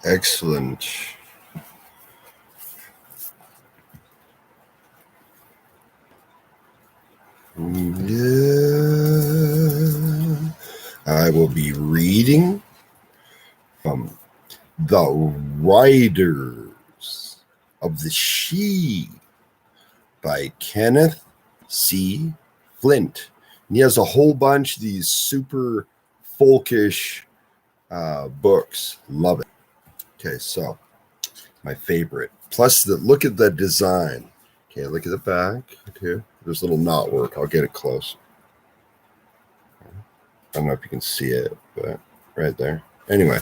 Excellent. Yeah. I will be reading from The Riders of the She by Kenneth C. Flint. And he has a whole bunch of these super folkish books. Love it. Okay, so my favorite. Plus, look at the design. Okay, look at the back. Okay, there's a little knot work. I'll get it close. I don't know if you can see it, but right there. Anyway,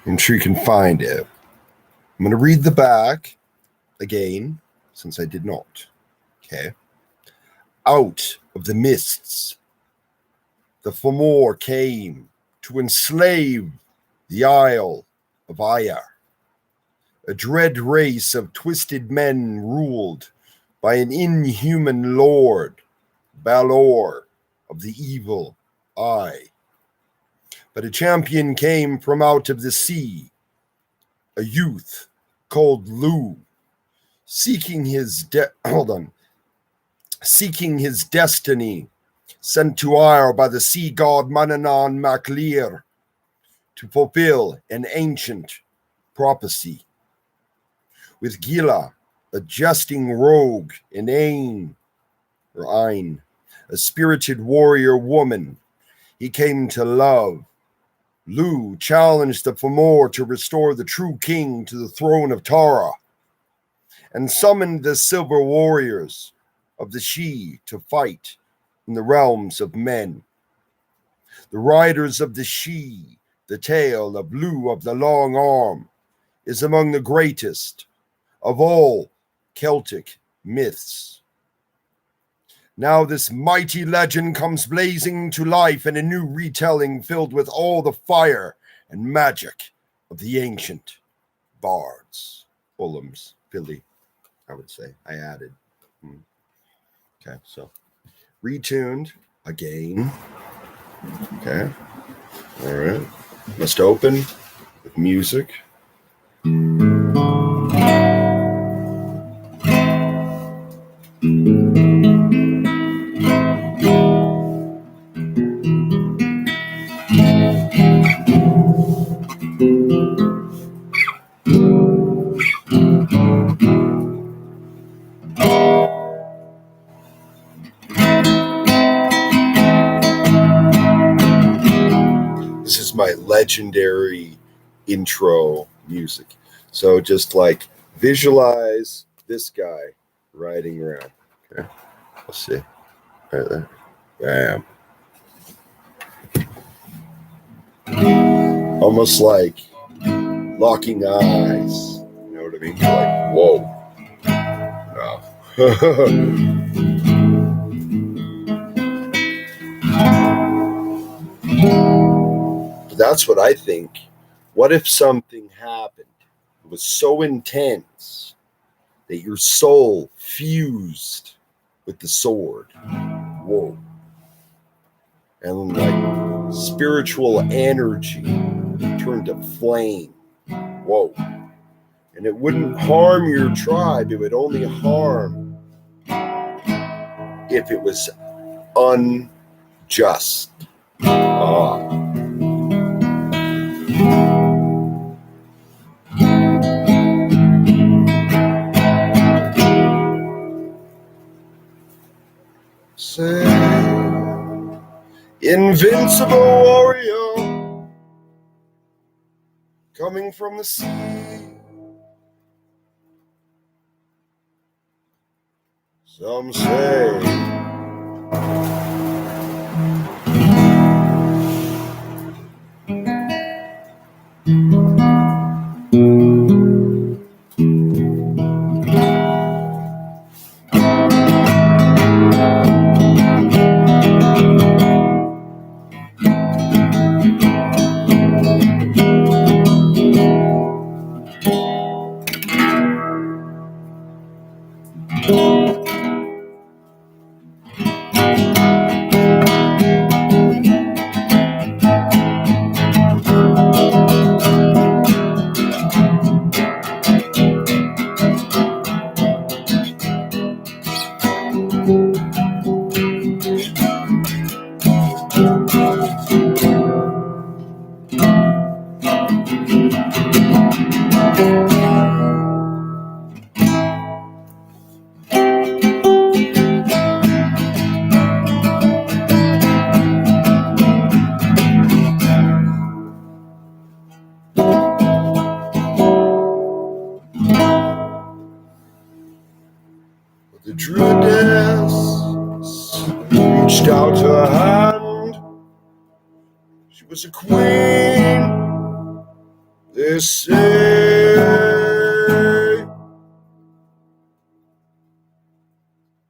I'm sure you can find it. I'm going to read the back again, since I did not. Okay. Out of the mists, the Fomor came to enslave the Isle of Aya. A dread race of twisted men ruled by an inhuman lord, Balor of the evil eye. But a champion came from out of the sea, a youth called Lu, seeking his destiny, sent to Ire by the sea god Mananan Maclear to fulfill an ancient prophecy. With Gila, a jesting rogue, and Ain, a spirited warrior woman, he came to love. Lu challenged the Fomor to restore the true king to the throne of Tara, and summoned the silver warriors of the She to fight in the realms of men. The riders of the She, the tale of Lu of the long arm, is among the greatest of all Celtic myths. Now this mighty legend comes blazing to life in a new retelling filled with all the fire and magic of the ancient bards. Ullams, Philly, I would say. I added. Okay, so retuned again. Okay. All right. Must open with music. This is my legendary intro music. So just like visualize this guy riding around. Okay, let's see. Right there. Bam. Almost like locking eyes. You know what I mean? You're like, whoa. No. That's what I think. What if something happened? It was so intense that your soul fused with the sword. Whoa. And like spiritual energy turned to flame. Whoa. And it wouldn't harm your tribe. It would only harm if it was unjust. Say, invincible warrior coming from the sea. Some say out her hand. She was a queen, they say.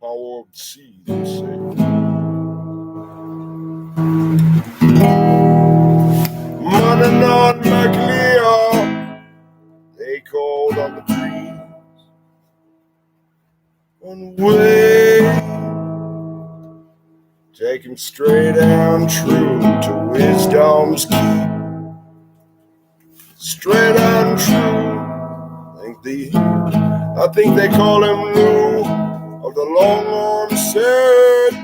Power of the sea, they say. Running on McLeod, they called on the trees. One way, take him straight and true to wisdom's keep. Straight and true. I think they call him Lou of the long arm set.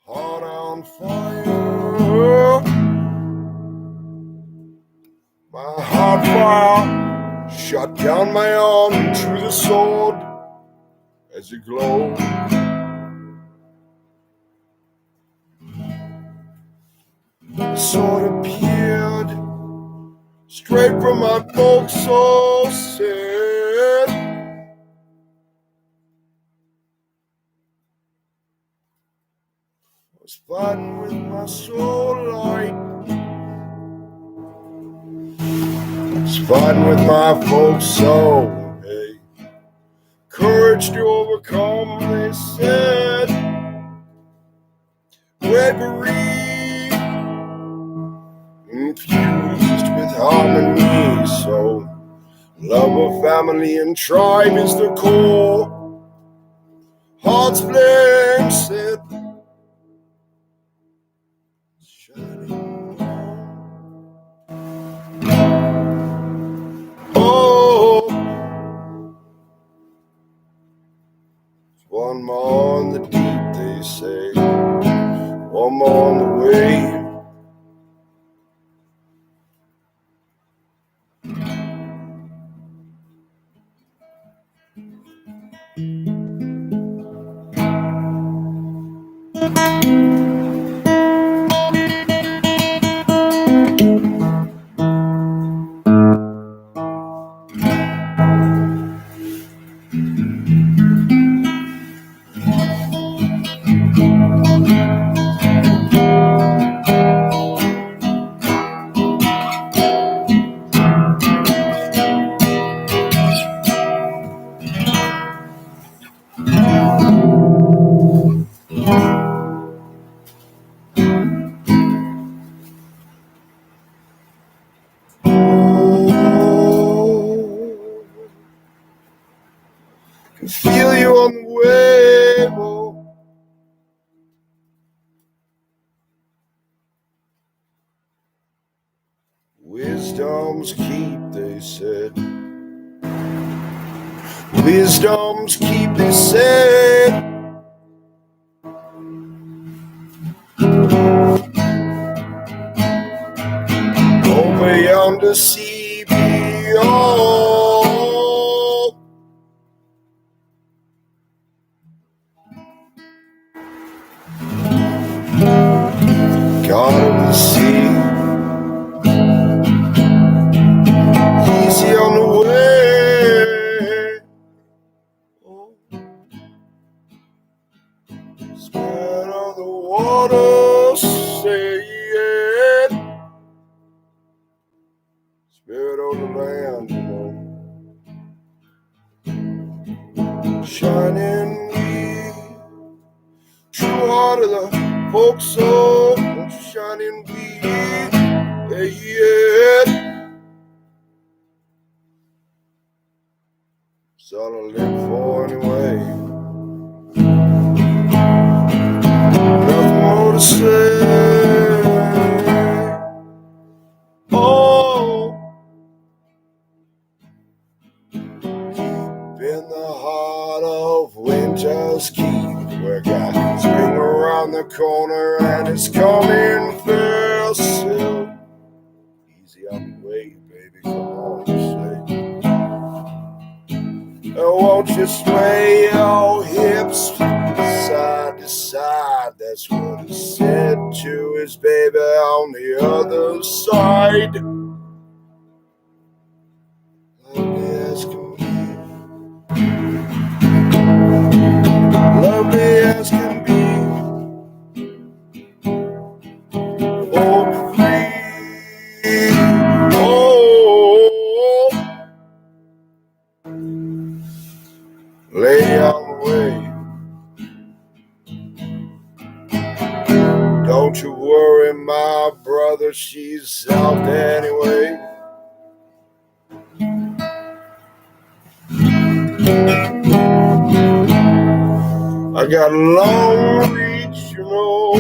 Heart on fire, my heart fire shut down my arm to the sword as it glowed. The sword appeared straight from my forecastle set. I was fighting with my soul light. I was fighting with my forecastle. Hey, courage to overcome, they said. Bravery infused with harmony, so love of family and tribe is the core. Heart's flame set, shining on. Oh, one more on the deep, they say. One more on the way. Can feel you on the wave. Oh. Wisdom's keep, they said. Wisdom's keep, they said. Over yonder sea beyond. God of the sea, easy on the way. Oh. Spread on the water, say it. Spirit on the land, you know. Shining wheel, true heart of the forecastle, shining wheel, yeah. It's all I live for anyway. Nothing more to say. Oh, in the heart of winter's keep, where guys spring around the corner and it's coming fast. So easy on the way, baby, come on, say. Oh, won't you sway your hips side to side? That's what he said to his baby on the other side. Lovely as can be. lovely as can be. Oh, free. Oh, lay on the way. Don't you worry, my brother, she's out there anyway. I got a long reach, you know,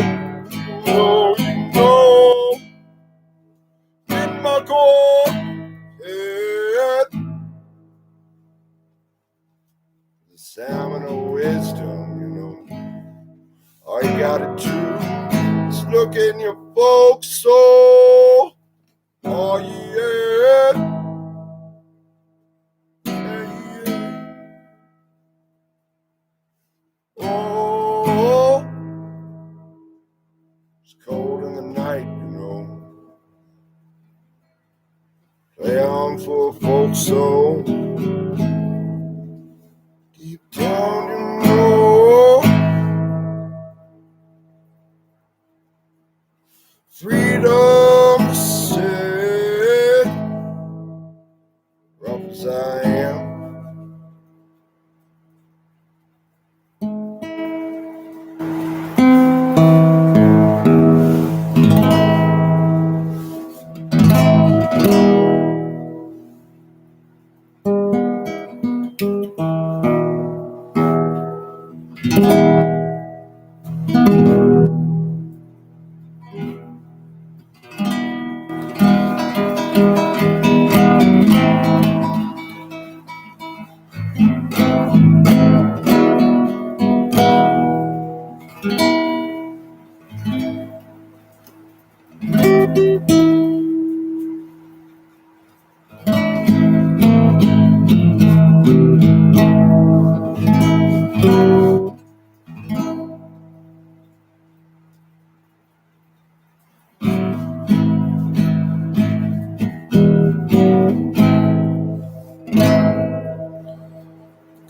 in my coat head. The salmon of wisdom, you know. All you gotta do is look in your folks' soul. Oh, yeah. Oh, it's cold in the night, you know. Play on for folks so deep down, you know. Freedom to say, rough as I am.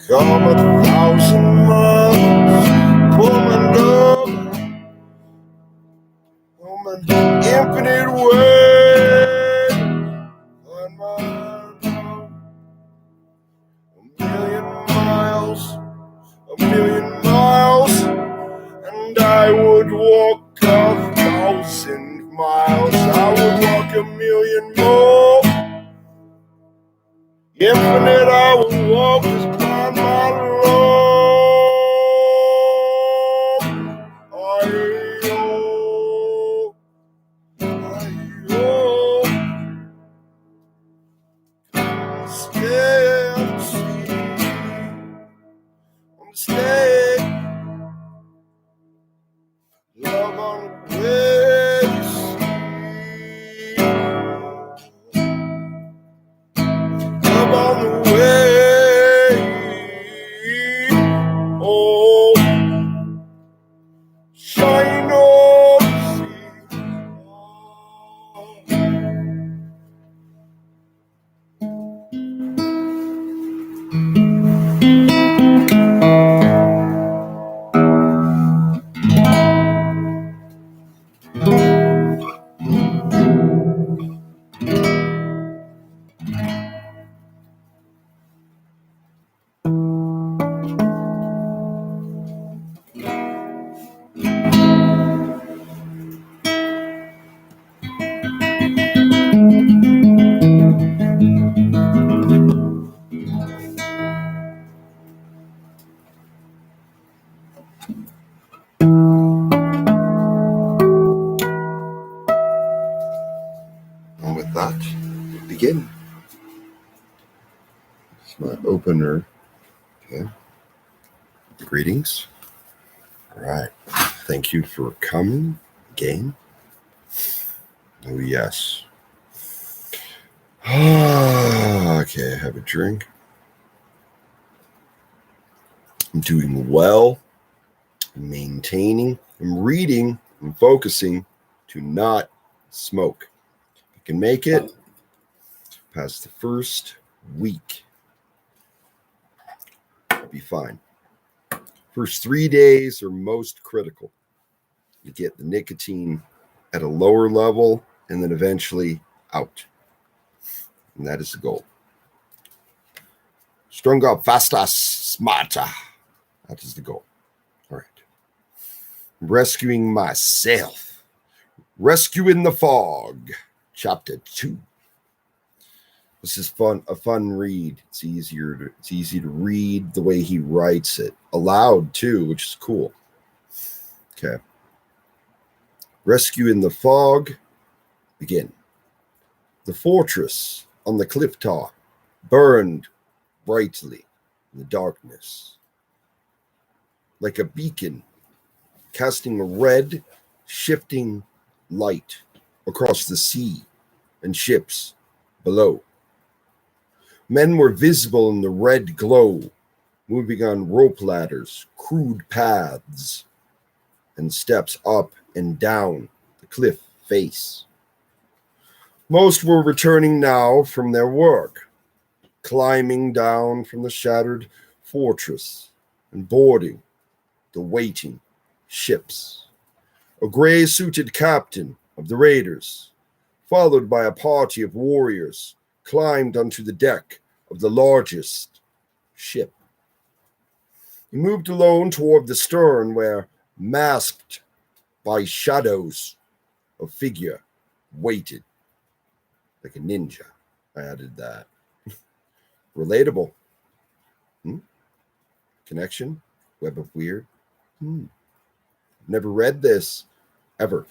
Come 1,000 miles for my love, on an infinite way. On my love, a million miles, and I would walk 1,000 miles. I would walk a million more. Infinite, I would walk just by my love. Aye-oh, aye-oh. Stay on the sea, on the stay. Love on the way you see. Love on the way. Oh, shine on the sea. And with that, we begin. It's my opener. Okay. Greetings. All right. Thank you for coming again. Oh, yes. Okay, I have a drink. I'm doing well. I'm maintaining. I'm reading. I'm focusing to not smoke. If I can make it past the first week, I'll be fine. First 3 days are most critical. You get the nicotine at a lower level and then eventually out. And that is the goal. Stronger, faster, smarter. That is the goal. All right. Rescuing myself. Rescue in the Fog, Chapter 2. This is a fun read. It's easy to read the way he writes it. Aloud, too, which is cool. Okay. Rescue in the Fog. Begin. The fortress on the cliff top burned brightly in the darkness, like a beacon, casting a red, shifting light across the sea and ships below. Men were visible in the red glow, moving on rope ladders, crude paths, and steps up and down the cliff face. Most were returning now from their work, climbing down from the shattered fortress and boarding the waiting ships. A gray-suited captain of the raiders, followed by a party of warriors, climbed onto the deck of the largest ship. He moved alone toward the stern where, masked by shadows, a figure waited. Like a ninja. I added that. Relatable. Connection? Web of Weird? Never read this, ever.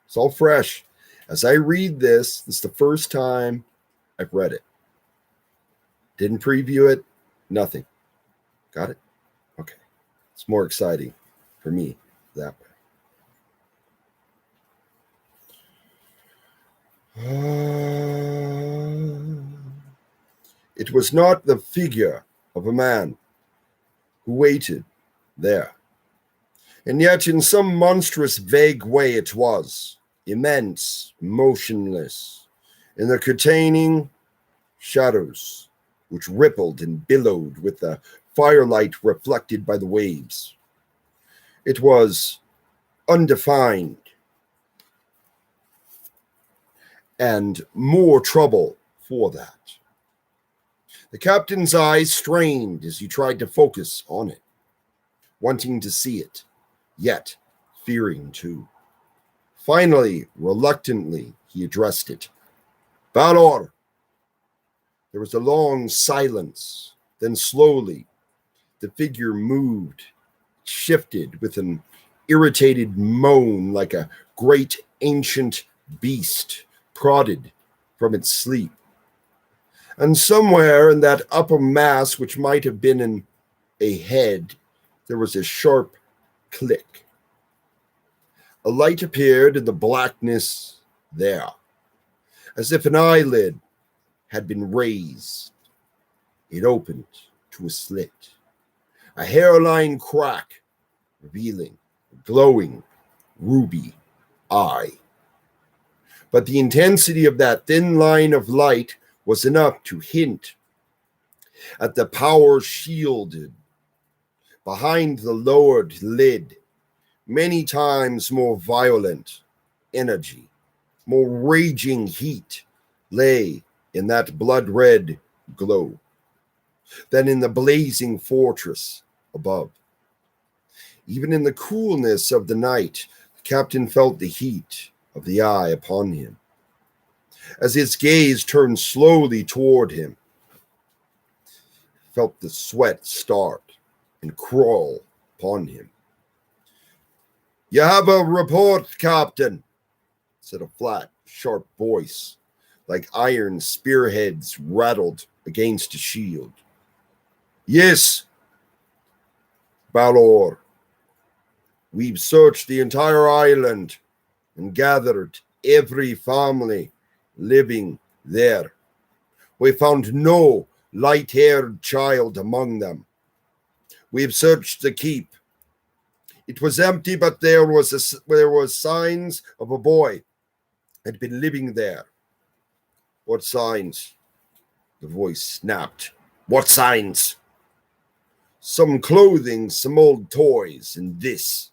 It's all fresh. As I read this is the first time I've read it. Didn't preview it, nothing. Got it? Okay. It's more exciting for me that way. It was not the figure of a man who waited there. And yet in some monstrous vague way it was, immense, motionless, in the containing shadows which rippled and billowed with the firelight reflected by the waves. It was undefined and more trouble for that. The captain's eyes strained as he tried to focus on it, wanting to see it, yet fearing too. Finally, reluctantly, he addressed it. Balor! There was a long silence. Then slowly, the figure moved, shifted with an irritated moan like a great ancient beast prodded from its sleep. And somewhere in that upper mass, which might have been a head, there was a sharp click. A light appeared in the blackness there, as if an eyelid had been raised. It opened to a slit, a hairline crack, revealing a glowing ruby eye. But the intensity of that thin line of light was enough to hint at the power shielded behind the lowered lid. Many times more violent energy, more raging heat lay in that blood-red glow than in the blazing fortress above. Even in the coolness of the night, the captain felt the heat of the eye upon him. As his gaze turned slowly toward him, he felt the sweat start and crawl upon him. "You have a report, Captain," said a flat, sharp voice, like iron spearheads rattled against a shield. "Yes, Balor. We've searched the entire island and gathered every family living there. We found no light-haired child among them. We've searched the keep. It was empty, but there was signs of a boy had been living there." "What signs?" The voice snapped. "What signs?" Some clothing, some old toys, and this.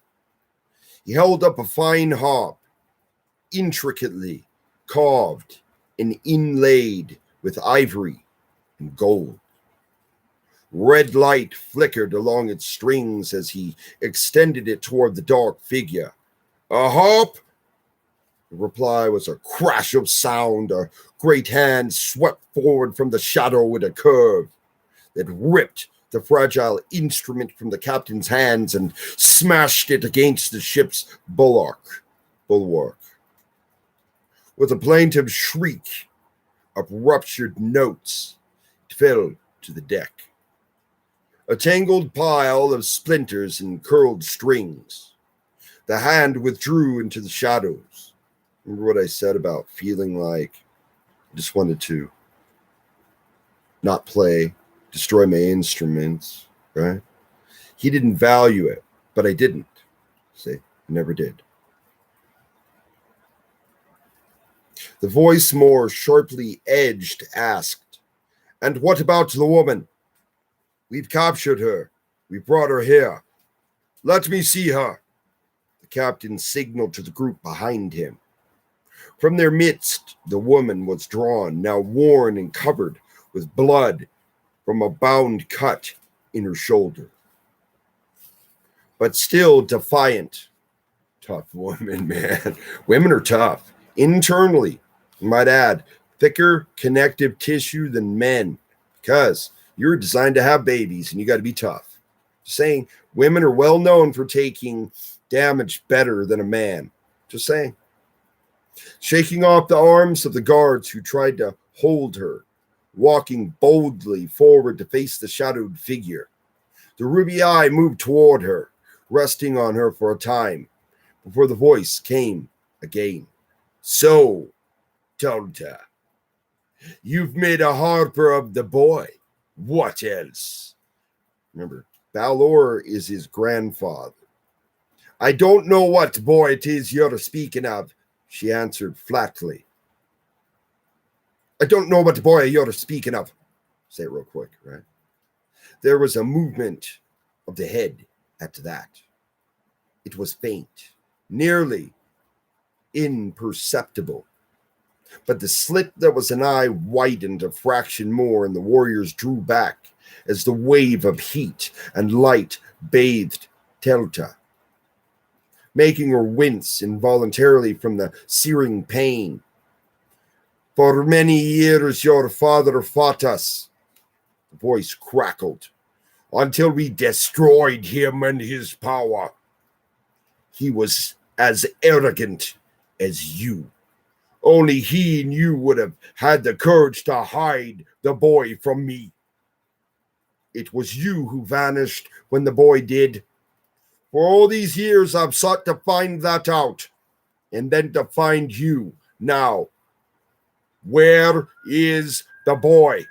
He held up a fine harp, intricately carved and inlaid with ivory and gold. Red light flickered along its strings as he extended it toward the dark figure. A harp? The reply was a crash of sound. A great hand swept forward from the shadow with a curve that ripped the fragile instrument from the captain's hands and smashed it against the ship's bulwark. With a plaintive shriek of ruptured notes, it fell to the deck. A tangled pile of splinters and curled strings. The hand withdrew into the shadows. Remember what I said about feeling like I just wanted to not play, destroy my instruments, right? He didn't value it, but I didn't. See, I never did. The voice, more sharply edged, asked, "And what about the woman? We've captured her. We brought her here. Let me see her." The captain signaled to the group behind him. From their midst, the woman was drawn, now worn and covered with blood from a bound cut in her shoulder. But still defiant. Tough woman, man. Women are tough. Internally, you might add, thicker connective tissue than men, because you're designed to have babies and you got to be tough. Just saying, women are well known for taking damage better than a man. Just saying. Shaking off the arms of the guards who tried to hold her, walking boldly forward to face the shadowed figure. The ruby eye moved toward her, resting on her for a time, before the voice came again. "So, Tolta, you've made a harper of the boy. What else?" Remember, Balor is his grandfather. "I don't know what boy it is you're speaking of," she answered flatly. "I don't know what boy you're speaking of." Say it real quick, right? There was a movement of the head at that. It was faint, nearly imperceptible. But the slit that was an eye widened a fraction more, and the warriors drew back as the wave of heat and light bathed Telta, making her wince involuntarily from the searing pain. "For many years your father fought us," the voice crackled, "until we destroyed him and his power. He was as arrogant as you. Only he and you would have had the courage to hide the boy from me. It was you who vanished when the boy did. For all these years I've sought to find that out, and then to find you now. Where is the boy?"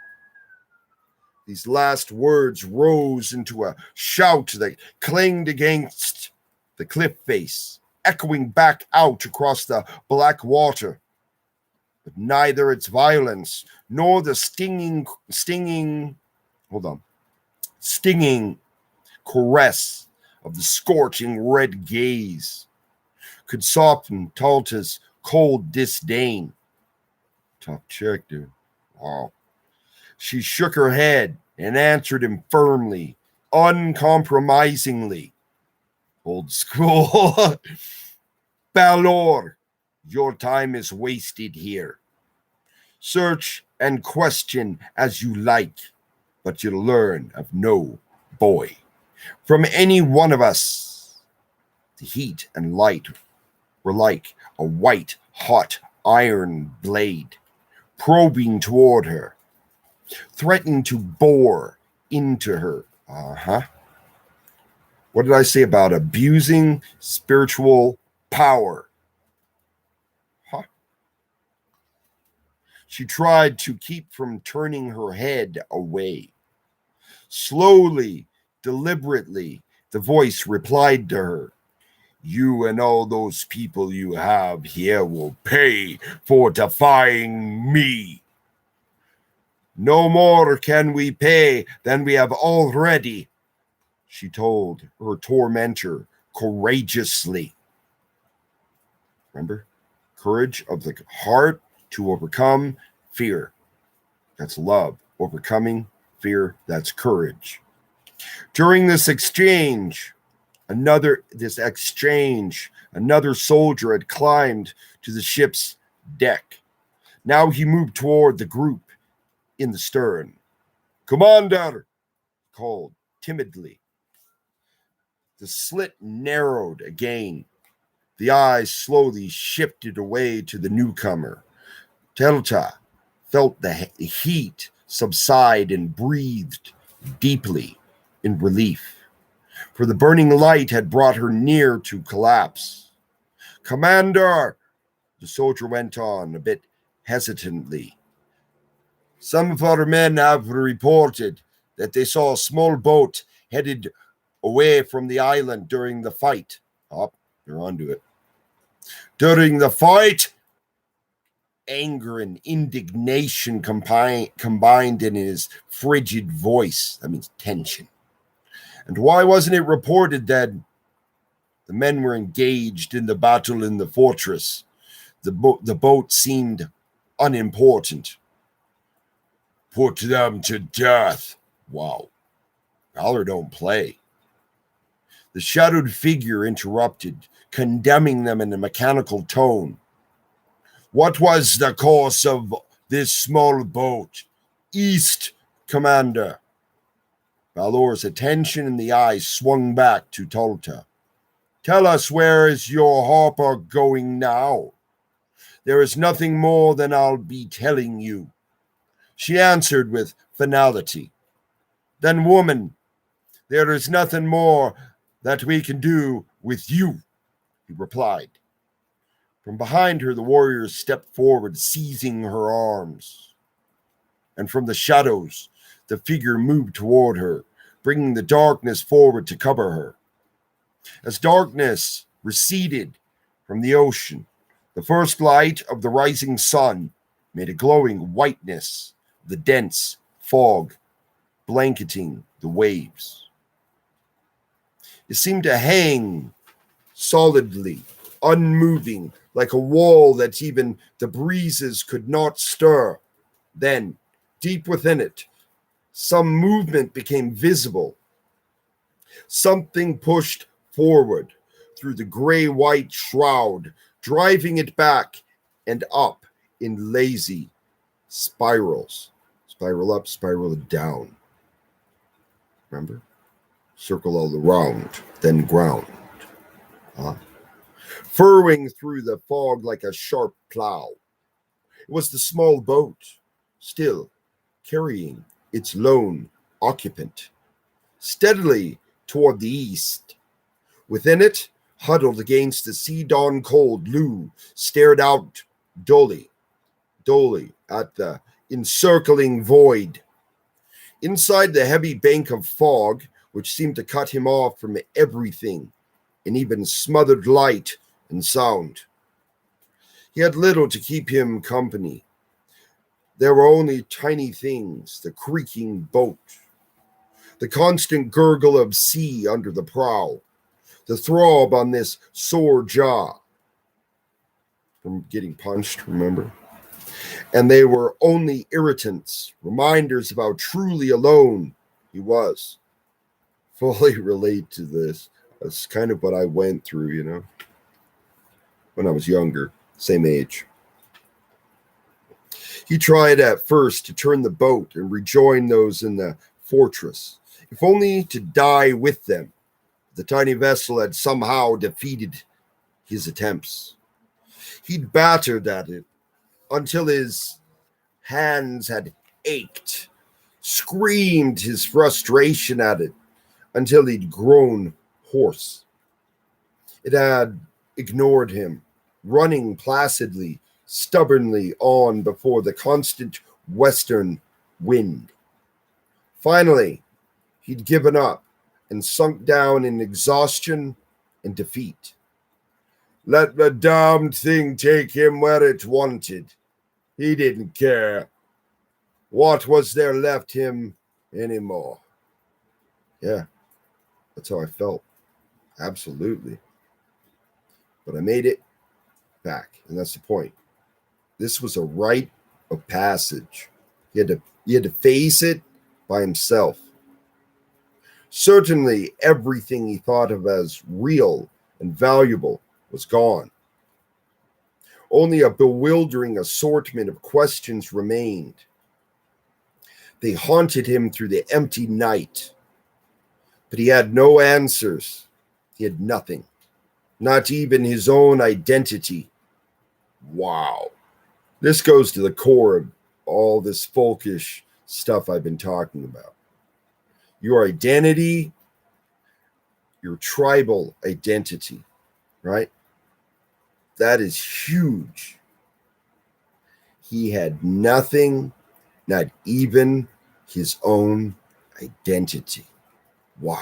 These last words rose into a shout that clanged against the cliff face, echoing back out across the black water. But neither its violence nor the stinging caress of the scorching red gaze could soften Talta's cold disdain. Tough chick, dude. Wow. She shook her head and answered him firmly, uncompromisingly. Old school. "Balor, your time is wasted here. Search and question as you like, but you'll learn of no boy. From any one of us." The heat and light were like a white, hot iron blade, probing toward her, threatening to bore into her. What did I say about abusing spiritual power? She tried to keep from turning her head away. Slowly, deliberately, the voice replied to her. "You and all those people you have here will pay for defying me. No more can we pay than we have already. she told her tormentor courageously. Remember? Courage of the heart to overcome fear. That's love. Overcoming fear, that's courage. During this exchange, another soldier had climbed to the ship's deck. Now he moved toward the group in the stern. "Commander," called timidly. The slit narrowed again. The eyes slowly shifted away to the newcomer. Telta felt the heat subside and breathed deeply in relief, for the burning light had brought her near to collapse. "Commander," the soldier went on, a bit hesitantly, "some of our men have reported that they saw a small boat headed away from the island during the fight." Oh, they're onto it. "During the fight?" Anger and indignation combined in his frigid voice. That means tension. "And why wasn't it reported that the men were engaged in the battle in the fortress? The boat seemed unimportant." "Put them to death." Wow. Valor don't play. The shadowed figure interrupted, condemning them in a mechanical tone. "What was the course of this small boat? East, Commander." Valor's attention and the eyes swung back to Tolta. "Tell us, where is your harper going now?" "There is nothing more than I'll be telling you," she answered with finality. "Then, woman, there is nothing more that we can do with you," he replied. From behind her, the warriors stepped forward, seizing her arms. And from the shadows, the figure moved toward her, bringing the darkness forward to cover her. As darkness receded from the ocean, the first light of the rising sun made a glowing whiteness of the dense fog blanketing the waves. It seemed to hang solidly, unmoving, like a wall that even the breezes could not stir. Then, deep within it, some movement became visible. Something pushed forward through the gray-white shroud, driving it back and up in lazy spirals. Spiral up, spiral down. Remember? Circle all around, then ground. Furrowing through the fog like a sharp plow. It was the small boat, still carrying its lone occupant, steadily toward the east. Within it, huddled against the sea dawn cold, Lou stared out dully at the encircling void. Inside the heavy bank of fog, which seemed to cut him off from everything, and even smothered light and sound. He had little to keep him company. There were only tiny things, the creaking boat, the constant gurgle of sea under the prow, the throb on this sore jaw from getting punched, remember? And they were only irritants, reminders of how truly alone he was. Fully relate to this. That's kind of what I went through, when I was younger, same age. He tried at first to turn the boat and rejoin those in the fortress, if only to die with them. The tiny vessel had somehow defeated his attempts. He'd battered at it until his hands had ached, screamed his frustration at it until he'd grown hoarse. It had ignored him, running placidly, stubbornly on before the constant western wind. Finally, he'd given up and sunk down in exhaustion and defeat. Let the damned thing take him where it wanted. He didn't care. What was there left him anymore? Yeah. That's how I felt. Absolutely. But I made it back, and that's the point. This was a rite of passage. He had to face it by himself. Certainly, everything he thought of as real and valuable was gone. Only a bewildering assortment of questions remained. They haunted him through the empty night. But he had no answers. He had nothing. Not even his own identity. Wow. This goes to the core of all this folkish stuff I've been talking about. Your identity, your tribal identity, right? That is huge. He had nothing, not even his own identity. Wow.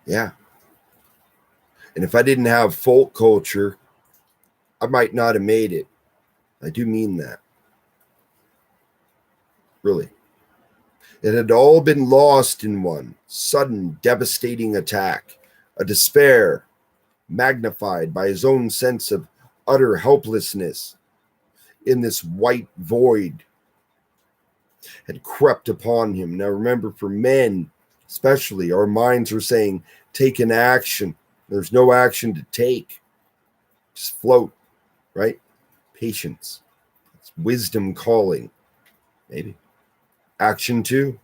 Yeah. And if I didn't have folk culture, I might not have made it. I do mean that. Really. It had all been lost in one sudden, devastating attack, a despair magnified by his own sense of utter helplessness in this white void had crept upon him. Now remember, for men especially, our minds are saying, take an action. There's no action to take. Just float, right? Patience. It's wisdom calling. Maybe. Action 2.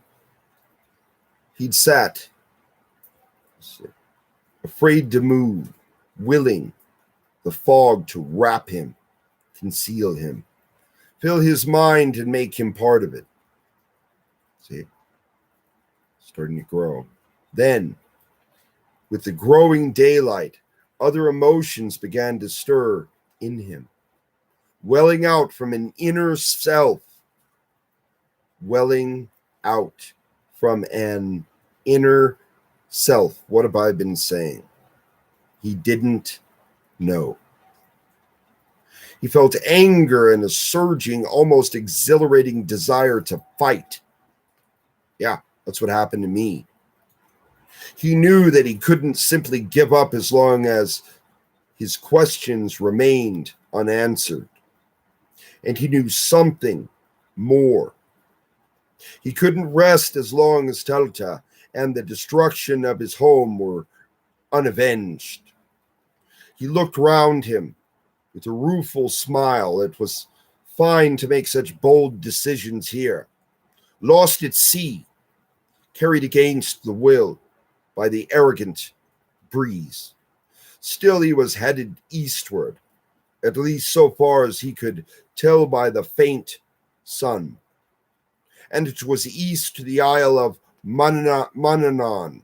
He'd sat, afraid to move, willing the fog to wrap him, conceal him, fill his mind and make him part of it. See? Starting to grow. Then, with the growing daylight, other emotions began to stir in him, welling out from an inner self, welling out from an inner self. What have I been saying? He didn't know. He felt anger and a surging, almost exhilarating desire to fight. Yeah, that's what happened to me. He knew that he couldn't simply give up as long as his questions remained unanswered. And he knew something more. He couldn't rest as long as Telta and the destruction of his home were unavenged. He looked round him with a rueful smile. It was fine to make such bold decisions here. Lost at sea, carried against the will by the arrogant breeze. Still he was headed eastward, at least so far as he could tell by the faint sun. And it was east to the Isle of Manannan,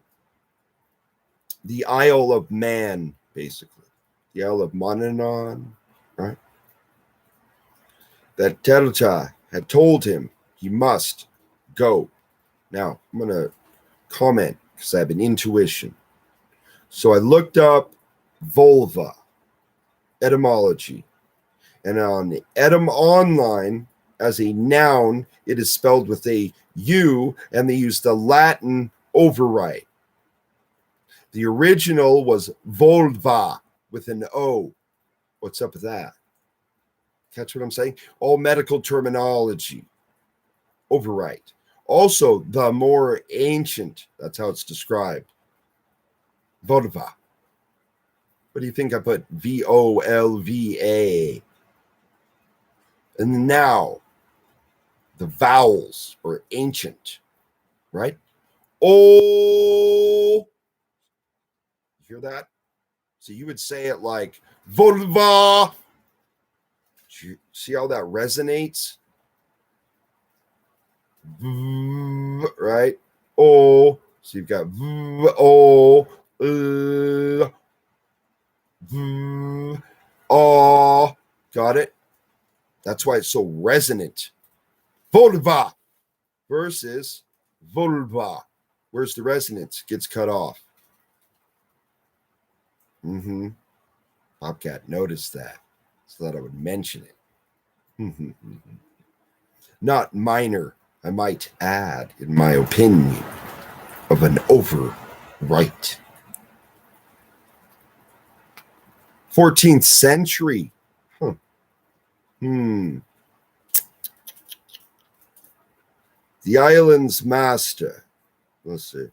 the Isle of Man, basically. The Isle of Manannan, right? That Terta had told him he must go. Now, I'm going to comment because I have an intuition. So I looked up vulva, etymology. And on the Etym Online, as a noun, it is spelled with a U, and they use the Latin overwrite. The original was vulva with an O. What's up with that? Catch what I'm saying? All medical terminology. Overwrite. Also, the more ancient, that's how it's described. Vulva. What do you think I put? VOLVA. And now, the vowels are ancient, right? Oh, you hear that? So you would say it like vulva. See how that resonates? Right? Oh, so you've got oh, oh, got it? That's why it's so resonant. Vulva versus vulva. Where's the resonance? Gets cut off. BobCat noticed that. So that I would mention it. Not minor, I might add, in my opinion. of an overwrite. 14th century. Huh. The island's master, let's see,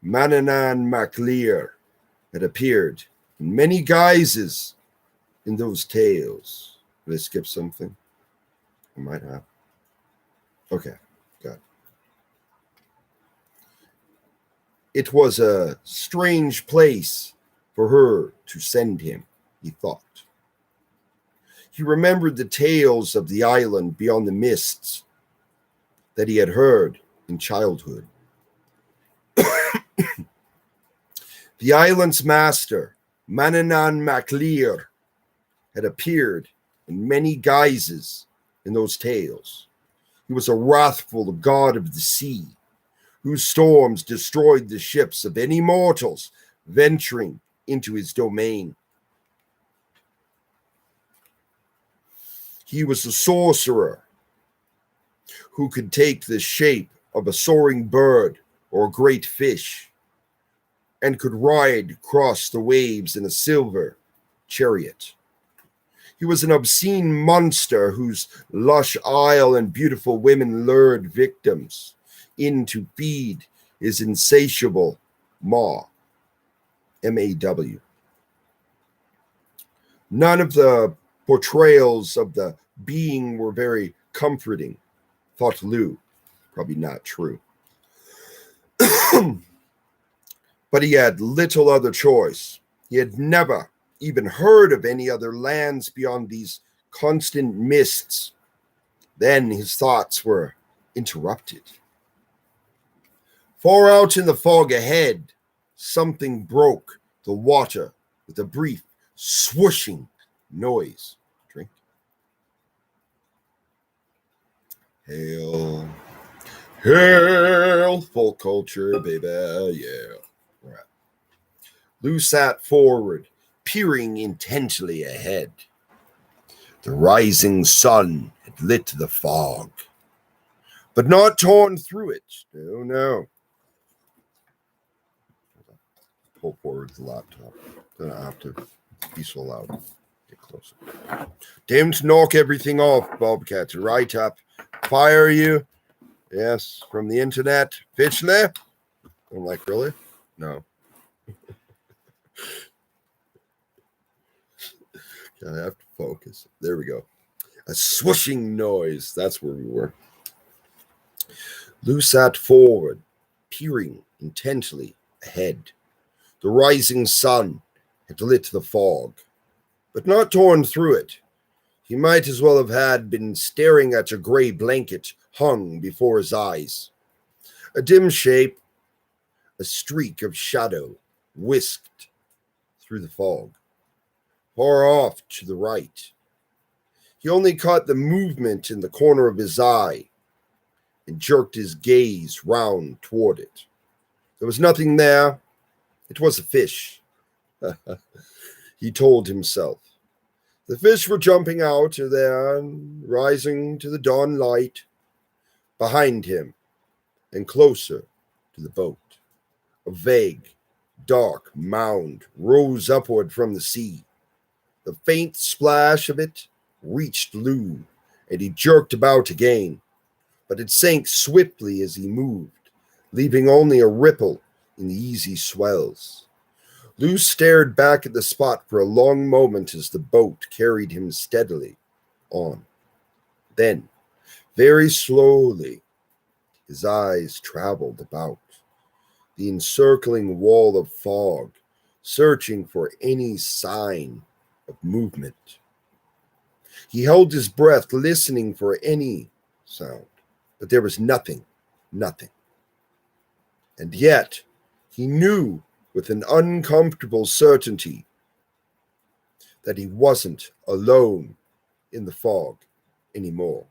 Manannán mac Lir, had appeared in many guises in those tales. Did I skip something? I might have. Okay, got it. It was a strange place for her to send him, he thought. He remembered the tales of the island beyond the mists that he had heard in childhood. The island's master, Manannán mac Lir, had appeared in many guises in those tales. He was a wrathful god of the sea, whose storms destroyed the ships of any mortals venturing into his domain. He was a sorcerer who could take the shape of a soaring bird or a great fish and could ride across the waves in a silver chariot. He was an obscene monster whose lush isle and beautiful women lured victims in to feed his insatiable maw, M-A-W. None of the portrayals of the being were very comforting, thought Lou. Probably not true. But he had little other choice. He had never even heard of any other lands beyond these constant mists. Then his thoughts were interrupted. Far out in the fog ahead, something broke the water with a brief swooshing noise. Drink. Hail. Hail, folk culture, baby, yeah. All right. Lou sat forward, peering intently ahead. The rising sun had lit the fog, but not torn through it. No, no. Pull forward the laptop. Then I have to be so loud. Get closer. Time to knock everything off, BobCat. Right up. Fire you. Yes, from the internet. Officially. I'm like, really? No. I have to focus. There we go. A swooshing noise. That's where we were. Lou sat forward, peering intently ahead. The rising sun had lit the fog, but not torn through it. He might as well have had been staring at a gray blanket hung before his eyes. A dim shape, a streak of shadow, whisked through the fog. Far off to the right. He only caught the movement in the corner of his eye and jerked his gaze round toward it. There was nothing there. It was a fish, he told himself. The fish were jumping out of there and rising to the dawn light behind him and closer to the boat. A vague, dark mound rose upward from the sea. The faint splash of it reached Lou, and he jerked about again, but it sank swiftly as he moved, leaving only a ripple in the easy swells. Lou stared back at the spot for a long moment as the boat carried him steadily on. Then, very slowly, his eyes traveled about the encircling wall of fog, searching for any sign of movement. He held his breath, listening for any sound, but there was nothing. And yet, he knew with an uncomfortable certainty that he wasn't alone in the fog anymore.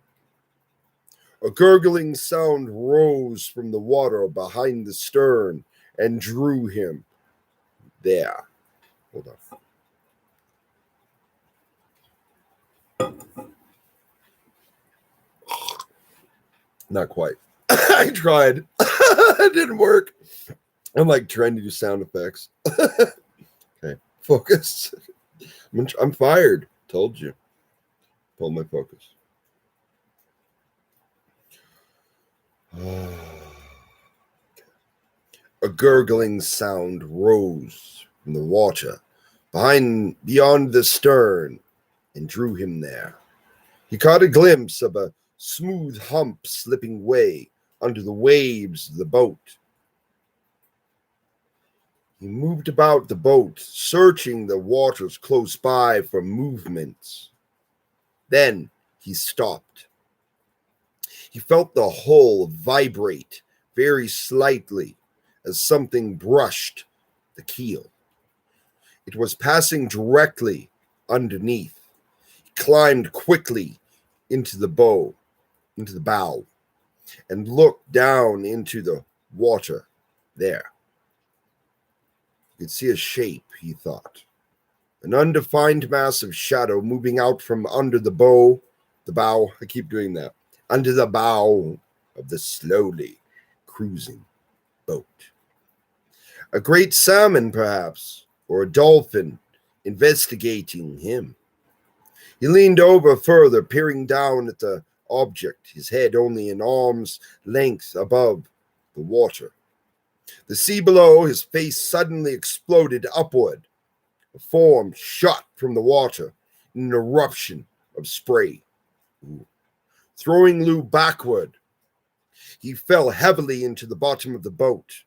A gurgling sound rose from the water behind the stern and drew him there. Hold on. Not quite. I tried. didn't work. I'm like trying to do sound effects. Okay, focus. I'm fired. Told you. Pull my focus. A gurgling sound rose from the water beyond the stern and drew him there. He caught a glimpse of a smooth hump slipping way under the waves of the boat. He moved about the boat, searching the waters close by for movements. Then he stopped. He felt the hull vibrate very slightly as something brushed the keel. It was passing directly underneath. He climbed quickly into the bow, into the bow, and looked down into the water there. You could see a shape, he thought. An undefined mass of shadow moving out from under the bow, I keep doing that, under the bow of the slowly cruising boat. A great salmon, perhaps, or a dolphin investigating him. He leaned over further, peering down at the object, his head only an arm's length above the water. The sea below, his face suddenly exploded upward. A form shot from the water in an eruption of spray. Throwing Lou backward, he fell heavily into the bottom of the boat,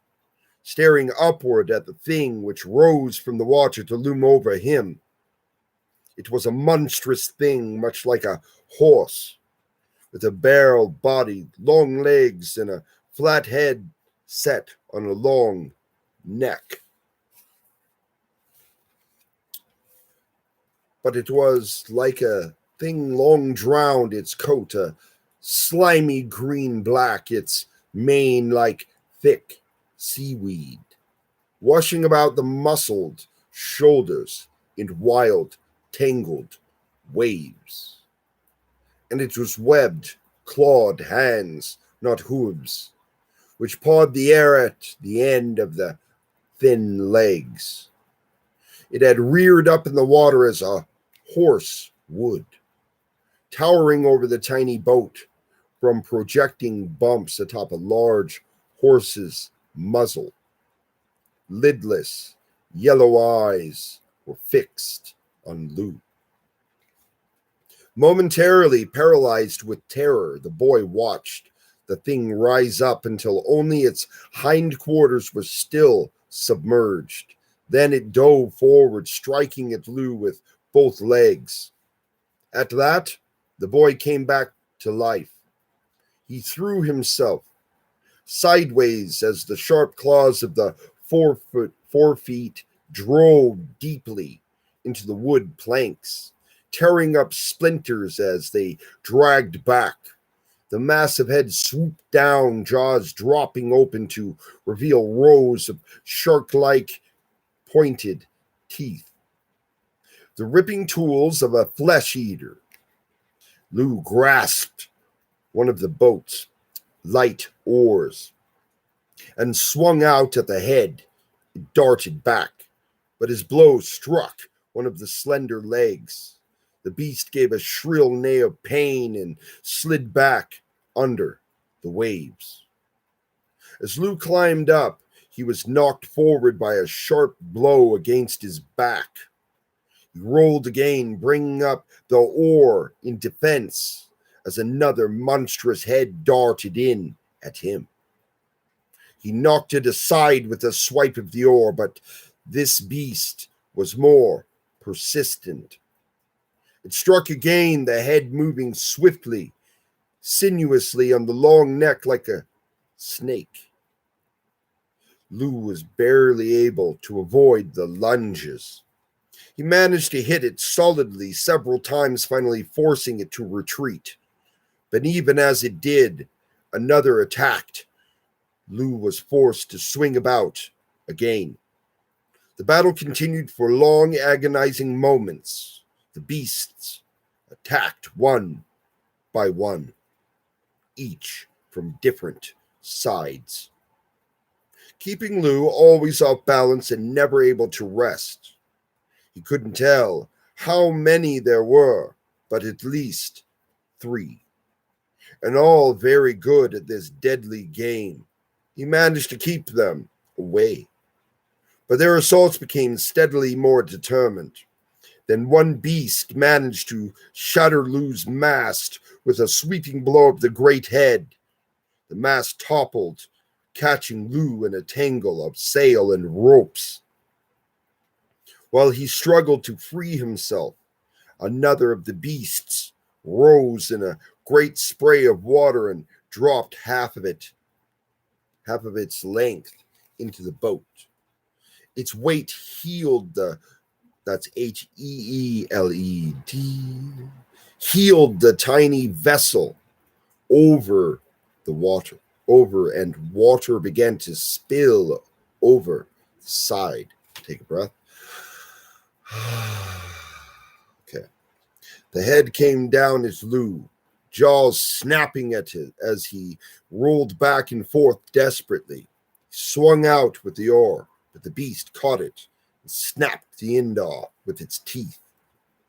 staring upward at the thing which rose from the water to loom over him. It was a monstrous thing, much like a horse, with a barrel body, long legs, and a flat head set on a long neck. But it was like a thing long drowned, its coat a slimy green-black, its mane like thick seaweed, washing about the muscled shoulders in wild, tangled waves. And it was webbed, clawed hands, not hooves, which pawed the air at the end of the thin legs. It had reared up in the water as a horse would, towering over the tiny boat from projecting bumps atop a large horse's muzzle. Lidless, yellow eyes were fixed on Lou. Momentarily paralyzed with terror, the boy watched the thing rise up until only its hindquarters were still submerged. Then it dove forward, striking at Lou with both legs. At that, the boy came back to life. He threw himself sideways as the sharp claws of the 4 feet drove deeply into the wood planks, tearing up splinters as they dragged back. The massive head swooped down, jaws dropping open to reveal rows of shark-like pointed teeth. The ripping tools of a flesh-eater. Lou grasped one of the boat's light oars and swung out at the head. It darted back, but his blow struck one of the slender legs. The beast gave a shrill neigh of pain and slid back under the waves. As Lou climbed up, he was knocked forward by a sharp blow against his back. He rolled again, bringing up the oar in defense as another monstrous head darted in at him. He knocked it aside with a swipe of the oar, but this beast was more persistent. It struck again, the head moving swiftly, sinuously on the long neck like a snake. Lou was barely able to avoid the lunges. He managed to hit it solidly several times, finally forcing it to retreat. But even as it did, another attacked. Lou was forced to swing about again. The battle continued for long, agonizing moments. The beasts attacked one by one, each from different sides. keeping Lou always off balance and never able to rest. He couldn't tell how many there were, but at least 3, and all very good at this deadly game. He managed to keep them away, but their assaults became steadily more determined. Then one beast managed to shatter Lou's mast with a sweeping blow of the great head. The mast toppled, catching Lou in a tangle of sail and ropes. While he struggled to free himself, another of the beasts rose in a great spray of water and dropped half of its length into the boat. Its weight heeled that's HEELED, heeled the tiny vessel over the water, and water began to spill over the side. Take a breath. Okay. The head came down at Lou, jaws snapping at it as he rolled back and forth desperately. He swung out with the oar, but the beast caught it and snapped the end off with its teeth.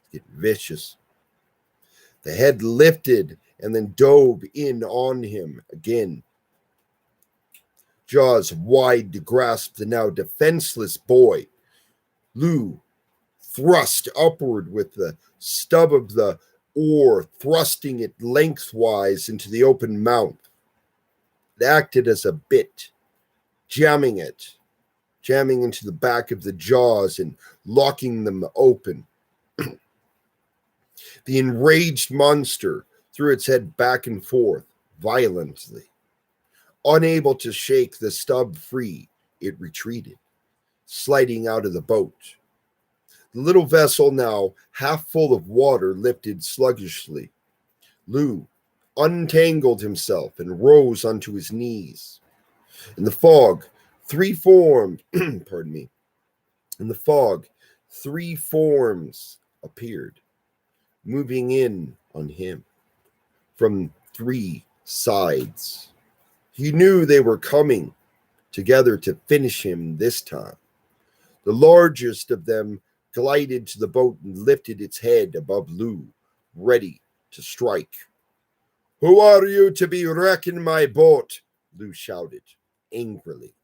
It's getting vicious. The head lifted and then dove in on him again. Jaws wide to grasp the now defenseless boy. Lou thrust upward with the stub of the oar, thrusting it lengthwise into the open mouth. It acted as a bit, jamming into the back of the jaws and locking them open. The enraged monster threw its head back and forth violently. Unable to shake the stub free, it retreated, sliding out of the boat. The little vessel, now half full of water, lifted sluggishly. Lou untangled himself and rose onto his knees. In the fog, three forms appeared, moving in on him from 3 sides. He knew they were coming together to finish him this time. The largest of them glided to the boat and lifted its head above Lou, ready to strike. "Who are you to be wrecking my boat?" Lou shouted angrily.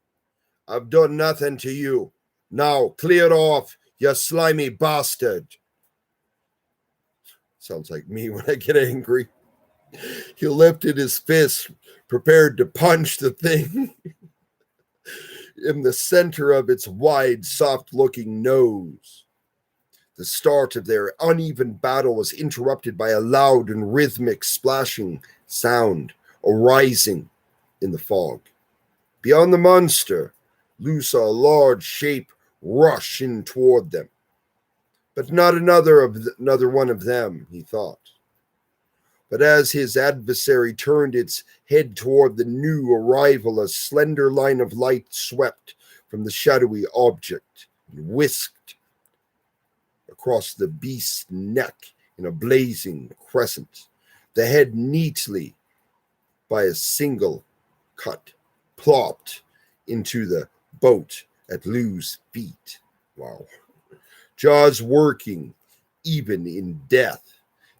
"I've done nothing to you. Now clear off, you slimy bastard." Sounds like me when I get angry. He lifted his fist, prepared to punch the thing in the center of its wide, soft-looking nose. The start of their uneven battle was interrupted by a loud and rhythmic splashing sound arising in the fog. Beyond the monster, Lou saw a large shape rush in toward them. But not another one of them, he thought. But as his adversary turned its head toward the new arrival, a slender line of light swept from the shadowy object and whisked across the beast's neck in a blazing crescent. The head, neatly by a single cut, plopped into the boat at Lou's feet. Wow. Jaws working, even in death.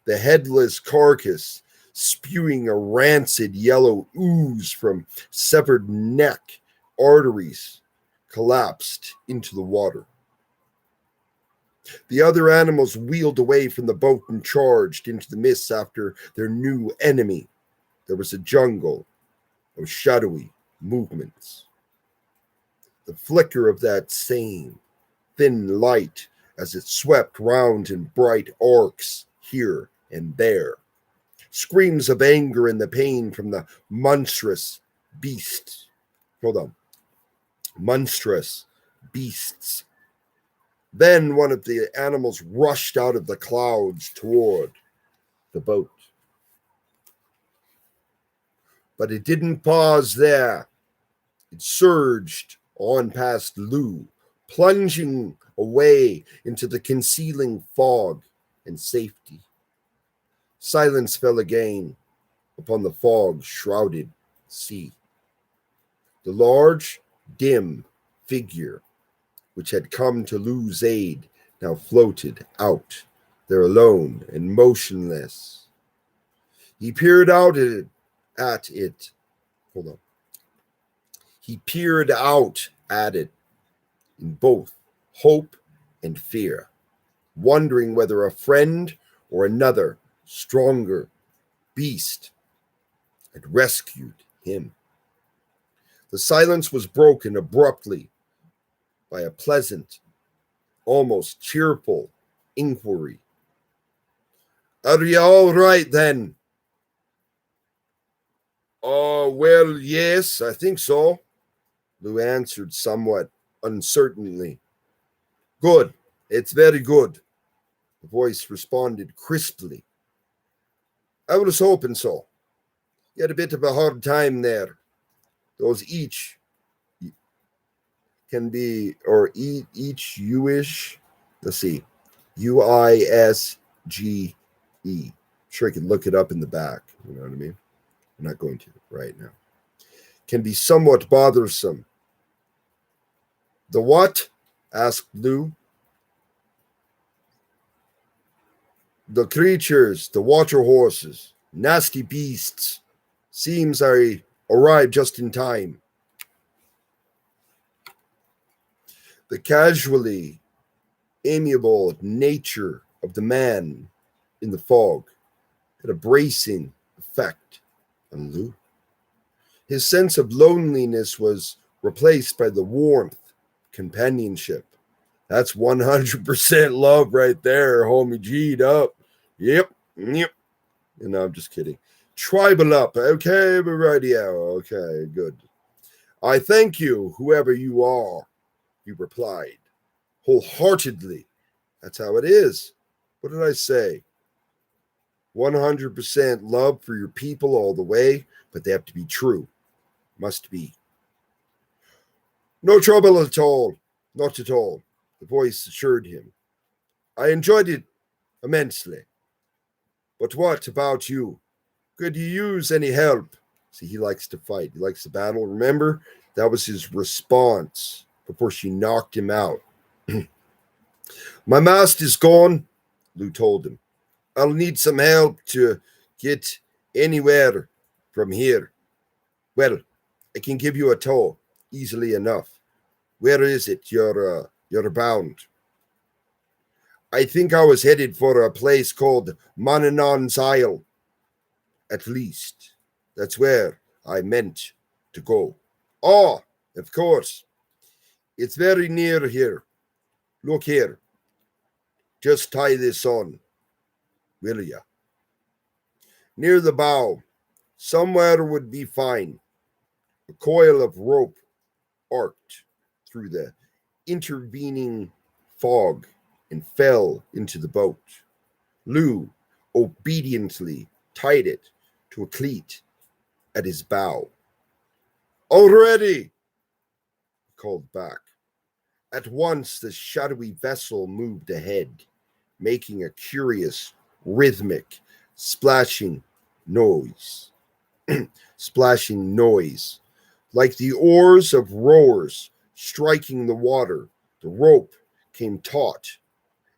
The headless carcass spewing a rancid yellow ooze from severed neck arteries, collapsed into the water. The other animals wheeled away from the boat and charged into the mists after their new enemy. There was a jungle of shadowy movements. The flicker of that same thin light as it swept round in bright arcs here and there. Screams of anger and the pain from the monstrous beasts. Monstrous beasts. Then one of the animals rushed out of the clouds toward the boat. But it didn't pause there. It surged on past Lou, plunging away into the concealing fog and safety. Silence fell again upon the fog-shrouded sea. The large, dim figure, which had come to Lou's aid, now floated out there alone and motionless. He peered out at it. Hold on. He peered out at it in both hope and fear, wondering whether a friend or another stronger beast had rescued him. The silence was broken abruptly by a pleasant, almost cheerful inquiry. Are you all right then? Oh, well, yes, I think so, Lou answered somewhat uncertainly. Good, it's very good, the voice responded crisply. I was hoping so. You had a bit of a hard time there. Those each can be, or each U-ish. Let's see. U-I-S-G-E. Sure, I can look it up in the back. You know what I mean? I'm not going to right now. Can be somewhat bothersome. The what? Asked Lou. The creatures, the water horses, nasty beasts. Seems I arrived just in time. The casually amiable nature of the man in the fog had a bracing effect on Lou. His sense of loneliness was replaced by the warmth, companionship. That's 100% love right there, homie. G'd up. Yep. You know, I'm just kidding. Tribal up. Okay, we're right here. Okay, good. I thank you, whoever you are, he replied, wholeheartedly. That's how it is. What did I say? 100% love for your people all the way, but they have to be true. Must be. No trouble at all. Not at all, the voice assured him. I enjoyed it immensely. But what about you? Could you use any help? See, he likes to fight. He likes to battle. Remember, that was his response before she knocked him out. My mast is gone, Lou told him. I'll need some help to get anywhere from here. Well, I can give you a tow easily enough. Where is it you're bound? I think I was headed for a place called Mananan's Isle. At least, that's where I meant to go. Oh, of course. It's very near here. Look here. Just tie this on, will ya? Near the bow, somewhere would be fine. A coil of rope arced through the intervening fog and fell into the boat. Lou obediently tied it to a cleat at his bow. Already, he called back. At once the shadowy vessel moved ahead, making a curious, rhythmic, splashing noise. Splashing noise. Like the oars of rowers striking the water, the rope came taut,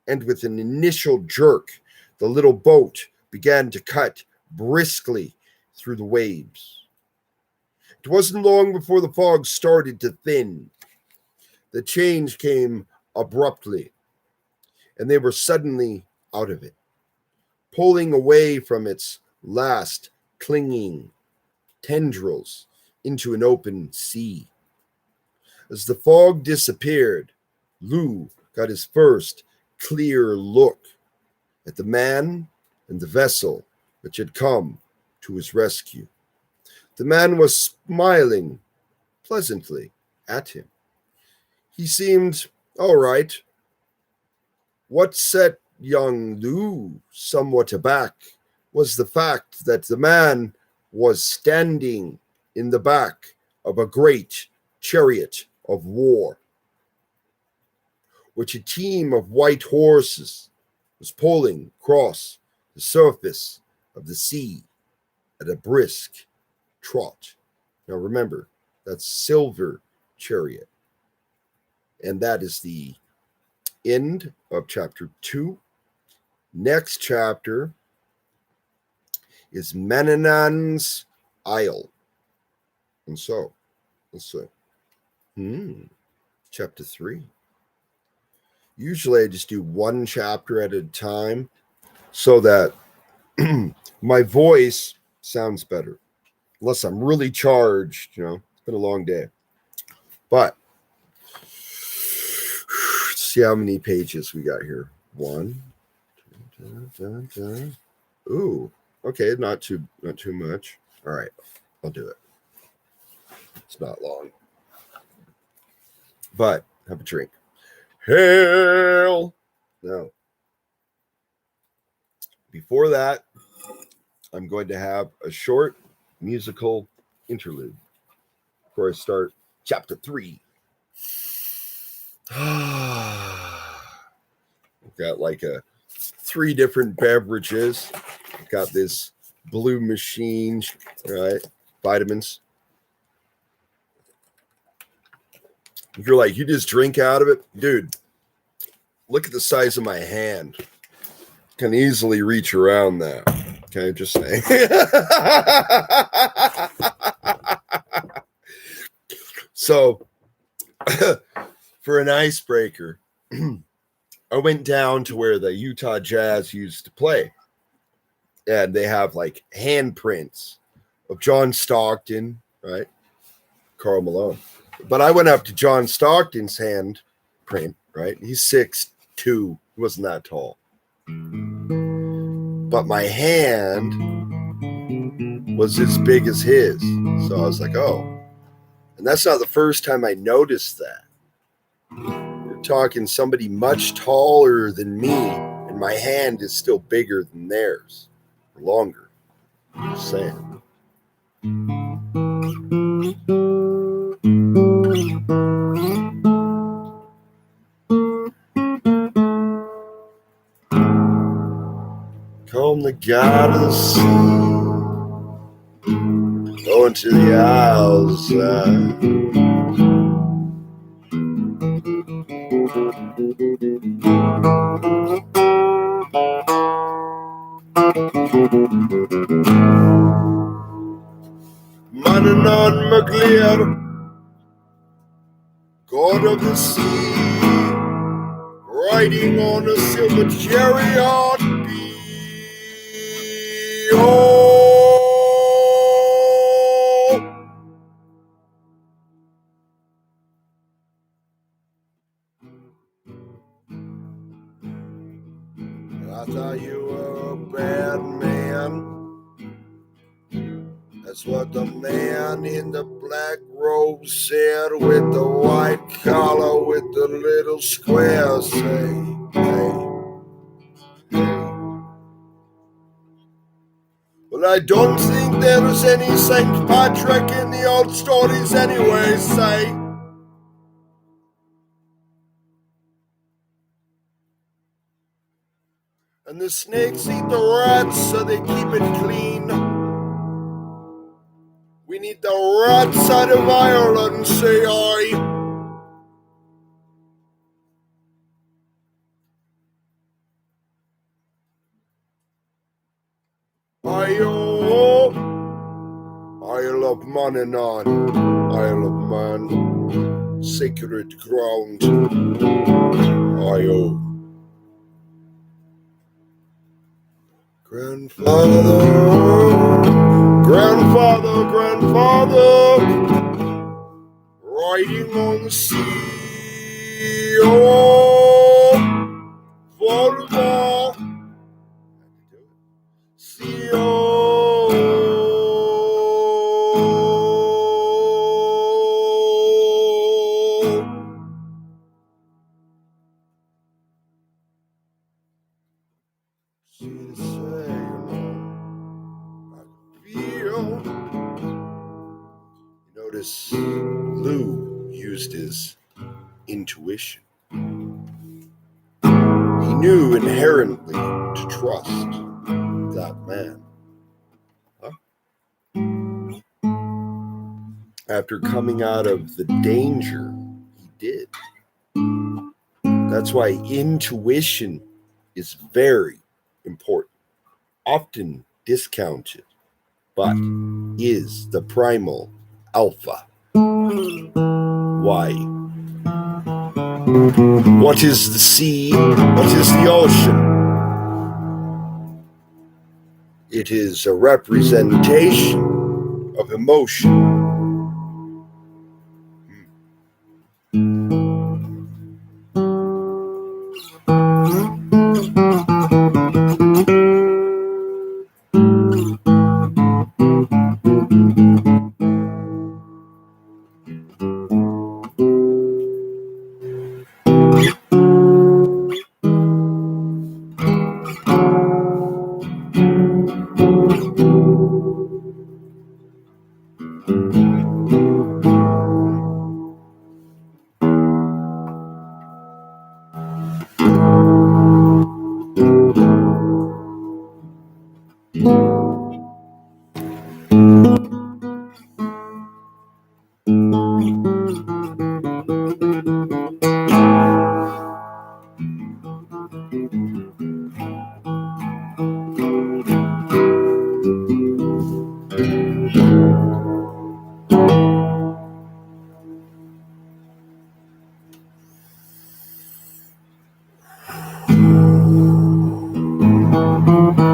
and with an initial jerk, the little boat began to cut briskly through the waves. It wasn't long before the fog started to thin. The change came abruptly, and they were suddenly out of it, pulling away from its last clinging tendrils into an open sea. As the fog disappeared, Lou got his first clear look at the man and the vessel which had come to his rescue. The man was smiling pleasantly at him. He seemed all right. What set young Lou somewhat aback was the fact that the man was standing in the back of a great chariot of war, which a team of white horses was pulling across the surface of the sea at a brisk trot. Now remember, that's silver chariot. And that is the end of chapter 2. Next chapter is Menonan's Isle. And so, let's see. Chapter 3. Usually I just do one chapter at a time so that my voice sounds better. Unless I'm really charged, it's been a long day. But let's see how many pages we got here. 1. Ooh, okay, not too much. All right, I'll do it. It's not long. But have a drink. Hail! Now, before that, I'm going to have a short musical interlude before I start chapter 3. I've got like 3 different beverages. I've got this blue machine, right? Vitamins. If you're like, you just drink out of it, dude, look at the size of my hand. Can easily reach around that. Okay, just saying. So, for an icebreaker, I went down to where the Utah Jazz used to play. And they have like handprints of John Stockton, right? Karl Malone. But I went up to John Stockton's handprint, right? He's 6'2". He wasn't that tall. But my hand was as big as his. So I was like, oh. And that's not the first time I noticed that. We're talking somebody much taller than me, and my hand is still bigger than theirs. Or longer. Just saying. Comb the god of the sea, going to the outside. Manon McLeod, god of the sea, riding on a silver chariot. I thought you were a bad man. That's what the man in the black robe said, with the white collar with the little square. Say, hey, hey. Well, I don't think there is any St. Patrick in the old stories anyway, say. And the snakes eat the rats, so they keep it clean. We need the rats out of Ireland, say I. Isle of Manannan, Isle of Man, sacred ground. Io. Grandfather, riding on the sea, oh, Volvo, sea, oh, see the sail by the field. Notice Lou used his intuition. He knew inherently to trust that man. Huh? after coming out of the danger he did. That's why intuition is very important, often discounted, but is the primal alpha. Why? What is the sea? What is the ocean? It is a representation of emotion.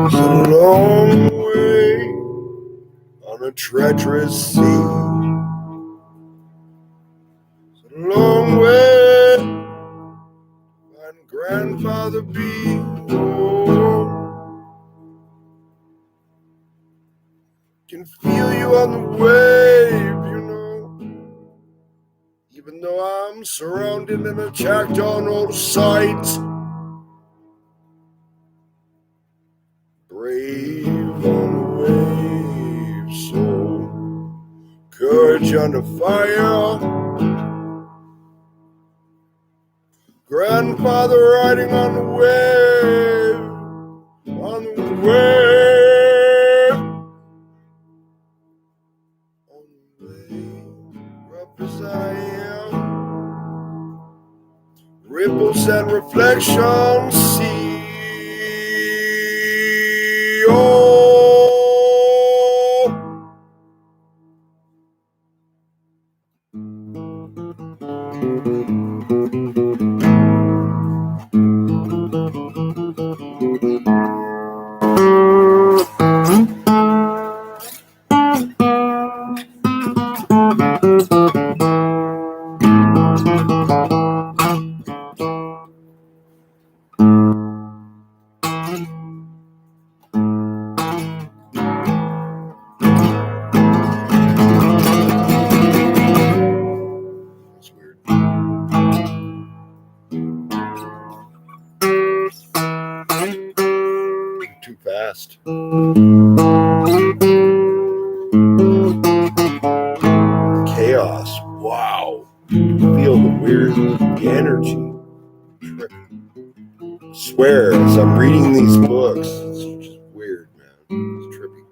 It's a long way on a treacherous sea. It's a long way on Grandfather B. Oh, can feel you on the wave, you know. Even though I'm surrounded and attacked on all sides. Brave on the wave, so courage under fire. Grandfather riding on the wave, on the wave, on the wave, rough as I am. Ripples and reflections, see. Oh. Too fast. Chaos. Wow. Feel the weird energy. Swear, as I'm reading these books, it's just weird, man. It's trippy.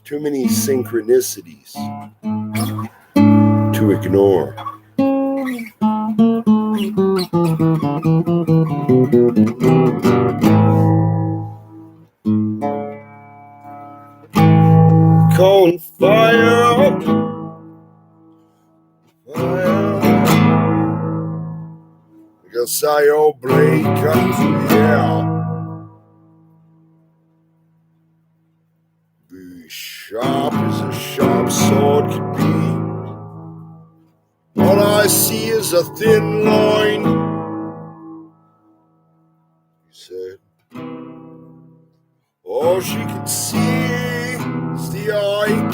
Too many synchronicities to ignore. Calling fire up. I guess I owe Blake up, yeah. Be sharp as a sharp sword could be. All I see is a thin line. He said, all she could see is the eye.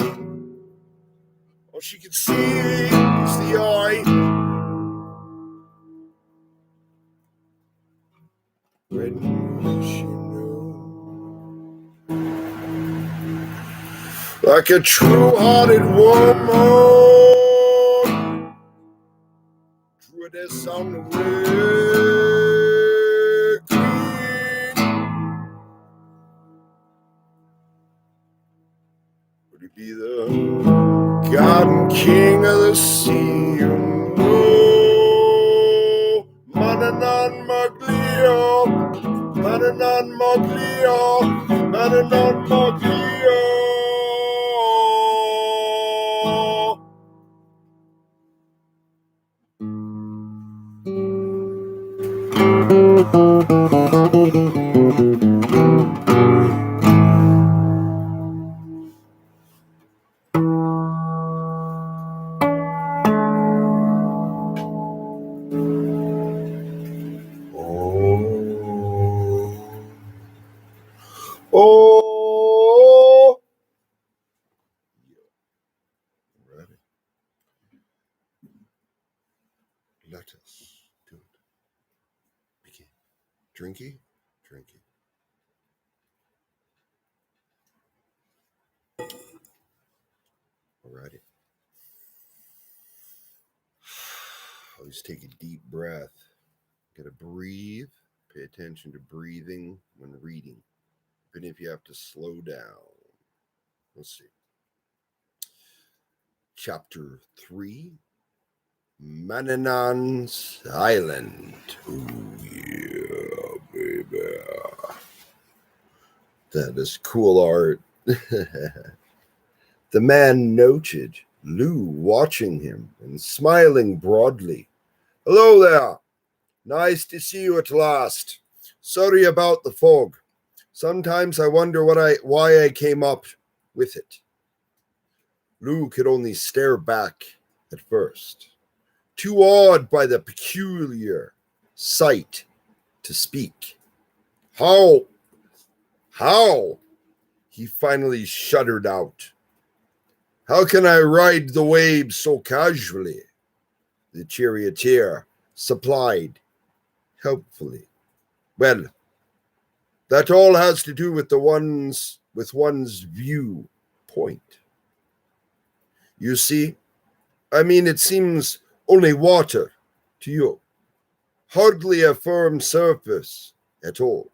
All she could see is the eye. When she knew, like a true-hearted woman, drew this on the way, queen. Would it be the king of the sea. Oh, Mananan Maglio, Mananan Maglio, Mananan Maglio. Oh, ready. Let us do it. Begin. Drinky, drinky. Alrighty. Always take a deep breath. Gotta breathe. Pay attention to breathing when reading, even if you have to slow down. Let's see. Chapter 3, Mananan's Island. Ooh, yeah, baby. That is cool art. The man noted Lou watching him and smiling broadly. Hello there. Nice to see you at last. Sorry about the fog. Sometimes I wonder why I came up with it. Lou could only stare back at first, too awed by the peculiar sight to speak. How? He finally shuddered out. How can I ride the waves so casually? The charioteer supplied helpfully. Well, that all has to do with one's viewpoint. You see, I mean, it seems only water to you, hardly a firm surface at all.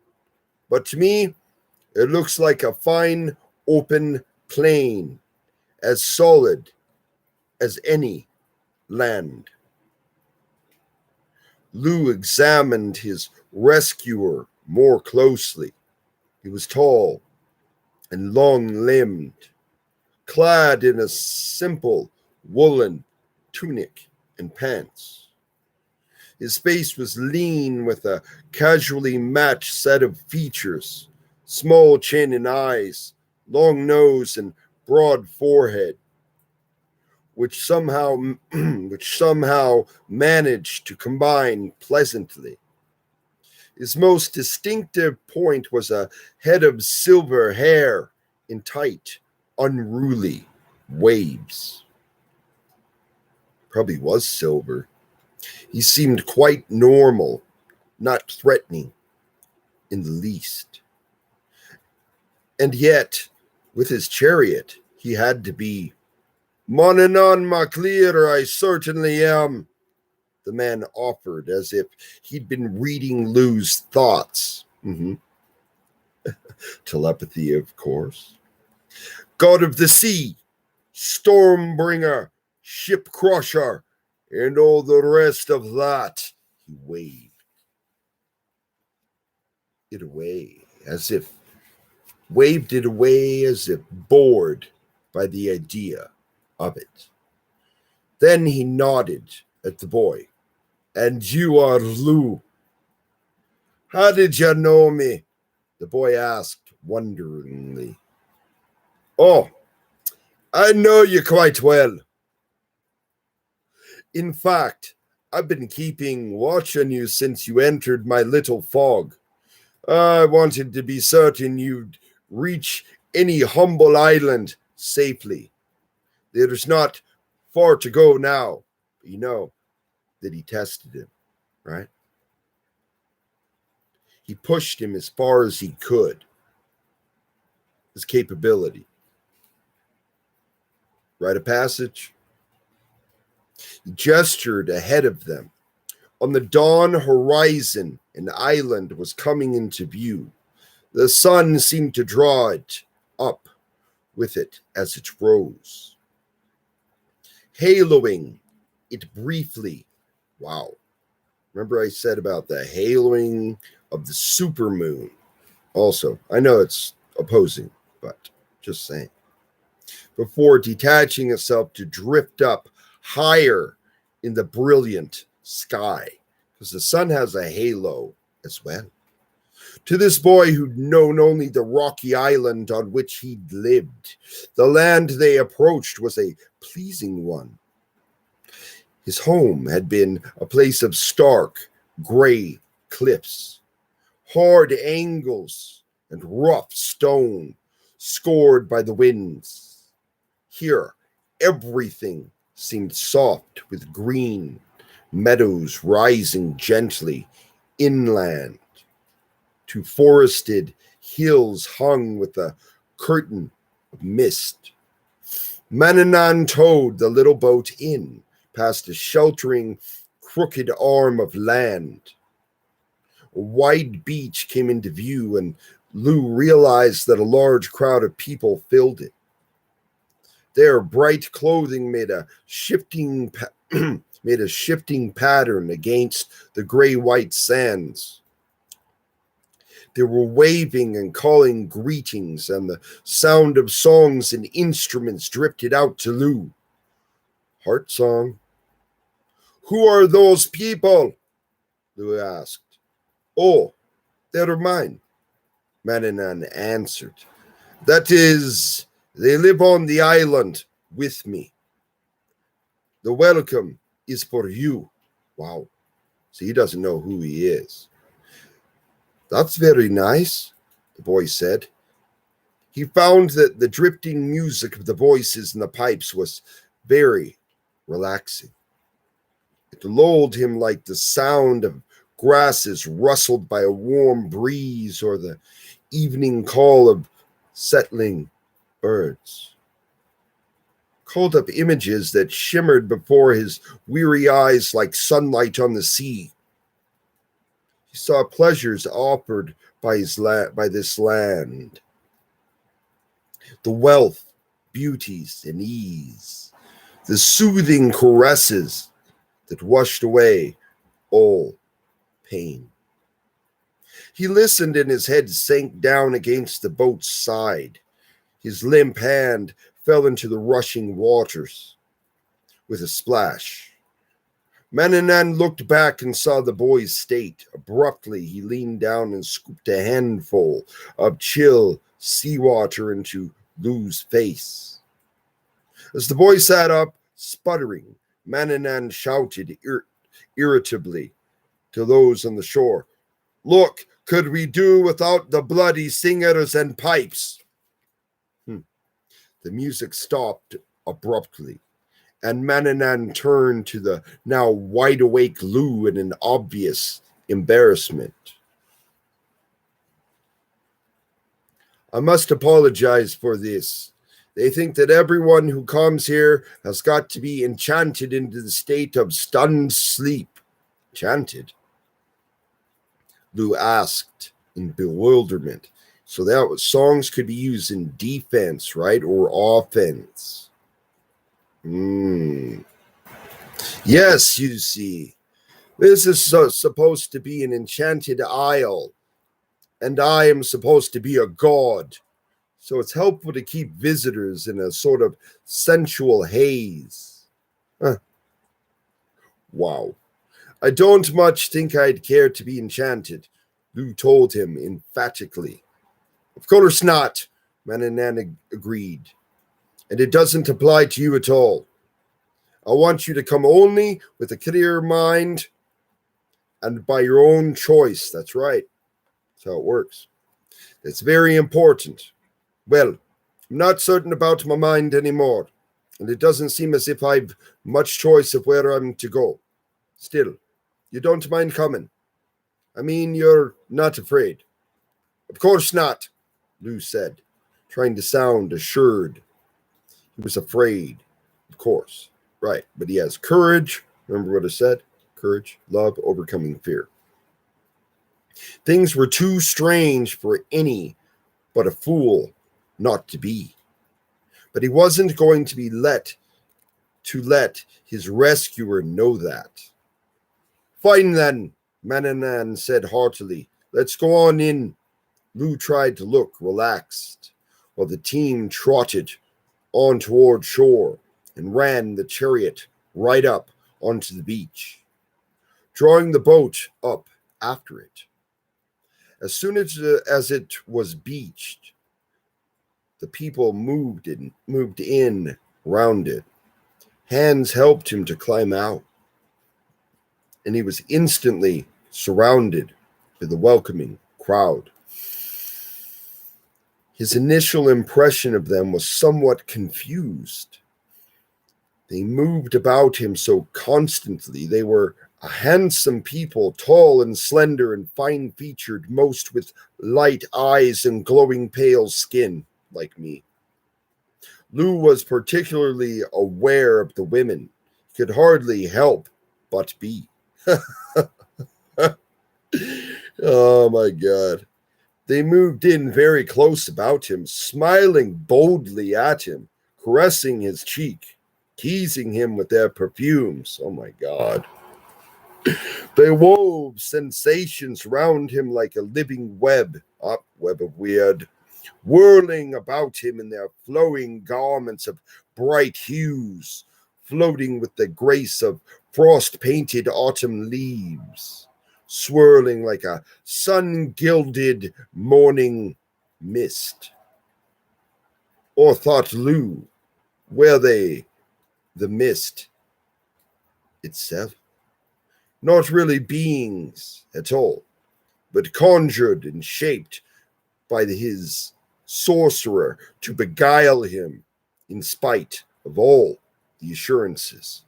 But to me, it looks like a fine open plain, as solid as any land. Lou examined his rescuer more closely. He was tall and long-limbed, clad in a simple woolen tunic and pants. His face was lean with a casually matched set of features, small chin and eyes, long nose and broad forehead, which somehow managed to combine pleasantly. His most distinctive point was a head of silver hair in tight, unruly waves. Probably was silver. He seemed quite normal, not threatening in the least. And yet, with his chariot, he had to be. Monanon Maclear, I certainly am, the man offered, as if he'd been reading Lou's thoughts. Telepathy, of course. God of the sea, Stormbringer, Ship Crusher, and all the rest of that. He waved it away as if bored by the idea of it. Then he nodded at the boy. And you are Lou. How did you know me? The boy asked wonderingly. Oh, I know you quite well. In fact, I've been keeping watch on you since you entered my little fog. I wanted to be certain you'd reach any humble island safely. There's not far to go now. You know that he tested him, right? He pushed him as far as he could. His capability. Rite of passage. He gestured ahead of them. On the dawn horizon, an island was coming into view. The sun seemed to draw it up with it as it rose. haloing it briefly. Wow. Remember I said about the haloing of the supermoon? Also, I know it's opposing, but just saying. Before detaching itself to drift up higher in the brilliant sky, because the sun has a halo as well. To this boy who'd known only the rocky island on which he'd lived, the land they approached was a pleasing one. His home had been a place of stark, gray cliffs, hard angles, and rough stone scored by the winds. Here, everything seemed soft with green, meadows rising gently inland to forested hills hung with a curtain of mist. Mananan towed the little boat in past a sheltering, crooked arm of land. A wide beach came into view, and Lou realized that a large crowd of people filled it. Their bright clothing made a shifting pattern against the gray-white sands. They were waving and calling greetings, and the sound of songs and instruments drifted out to Lou. Heart song. "Who are those people?" Lou asked. "Oh, they're mine," Mananan answered. "That is, they live on the island with me. The welcome is for you." Wow. So he doesn't know who he is. "That's very nice," the boy said. He found that the drifting music of the voices and the pipes was very relaxing. It lulled him like the sound of grasses rustled by a warm breeze or the evening call of settling birds. Called up images that shimmered before his weary eyes like sunlight on the sea. He saw pleasures offered by this land. The wealth, beauties, and ease. The soothing caresses that washed away all pain. He listened and his head sank down against the boat's side. His limp hand fell into the rushing waters with a splash. Mananan looked back and saw the boy's state. Abruptly, he leaned down and scooped a handful of chill seawater into Lou's face. As the boy sat up, sputtering, Mananan shouted irritably to those on the shore, "Look, could we do without the bloody singers and pipes?" The music stopped abruptly, and Mananan turned to the now wide-awake Lou in an obvious embarrassment. "I must apologize for this. They think that everyone who comes here has got to be enchanted into the state of stunned sleep." "Enchanted?" Lou asked in bewilderment. So that was, songs could be used in defense, right? Or offense. Yes, you see. This is supposed to be an enchanted isle, and I am supposed to be a god. So it's helpful to keep visitors in a sort of sensual haze. Wow. I don't much think I'd care to be enchanted, Lou told him emphatically. "Of course not," Mananan agreed. "And it doesn't apply to you at all. I want you to come only with a clear mind and by your own choice." That's right. That's how it works. It's very important. Well, I'm not certain about my mind anymore, and it doesn't seem as if I've much choice of where I'm to go. Still, you don't mind coming? I mean, you're not afraid." "Of course not," Lou said, trying to sound assured. He was afraid, of course. Right, but he has courage. Remember what I said? Courage, love, overcoming fear. Things were too strange for any but a fool not to be. But he wasn't going to be let to let his rescuer know that. Fine then, Mananan said heartily. Let's go on in. Lou tried to look relaxed, while the team trotted on toward shore and ran the chariot right up onto the beach, drawing the boat up after it. As soon as it was beached, the people moved in round it. Hands helped him to climb out, and he was instantly surrounded by the welcoming crowd. His initial impression of them was somewhat confused. They moved about him so constantly. They were a handsome people, tall and slender and fine-featured, most with light eyes and glowing pale skin, like me. Lou was particularly aware of the women. He could hardly help but be. Oh my God. They moved in very close about him, smiling boldly at him, caressing his cheek, teasing him with their perfumes. Oh my God. They wove sensations round him like a living web of weird, whirling about him in their flowing garments of bright hues, floating with the grace of frost-painted autumn leaves, swirling like a sun-gilded morning mist. Or thought Lou, were they the mist itself? Not really beings at all, but conjured and shaped by his sorcerer to beguile him in spite of all the assurances.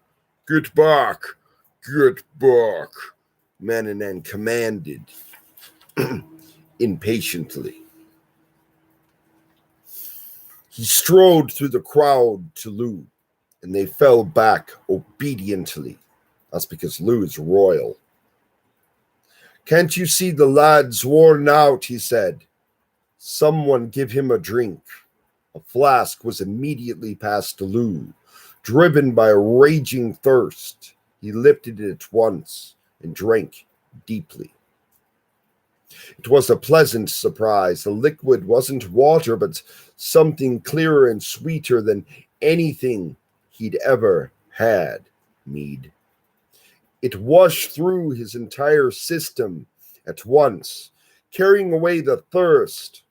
Get back, Mananan commanded impatiently. He strode through the crowd to Lou, and they fell back obediently. That's because Lou is royal. Can't you see the lad's worn out, he said. Someone give him a drink. A flask was immediately passed to Lou. Driven by a raging thirst, he lifted it at once and drank deeply. It was a pleasant surprise. The liquid wasn't water, but something clearer and sweeter than anything he'd ever had. Mead. It washed through his entire system at once, carrying away the thirst,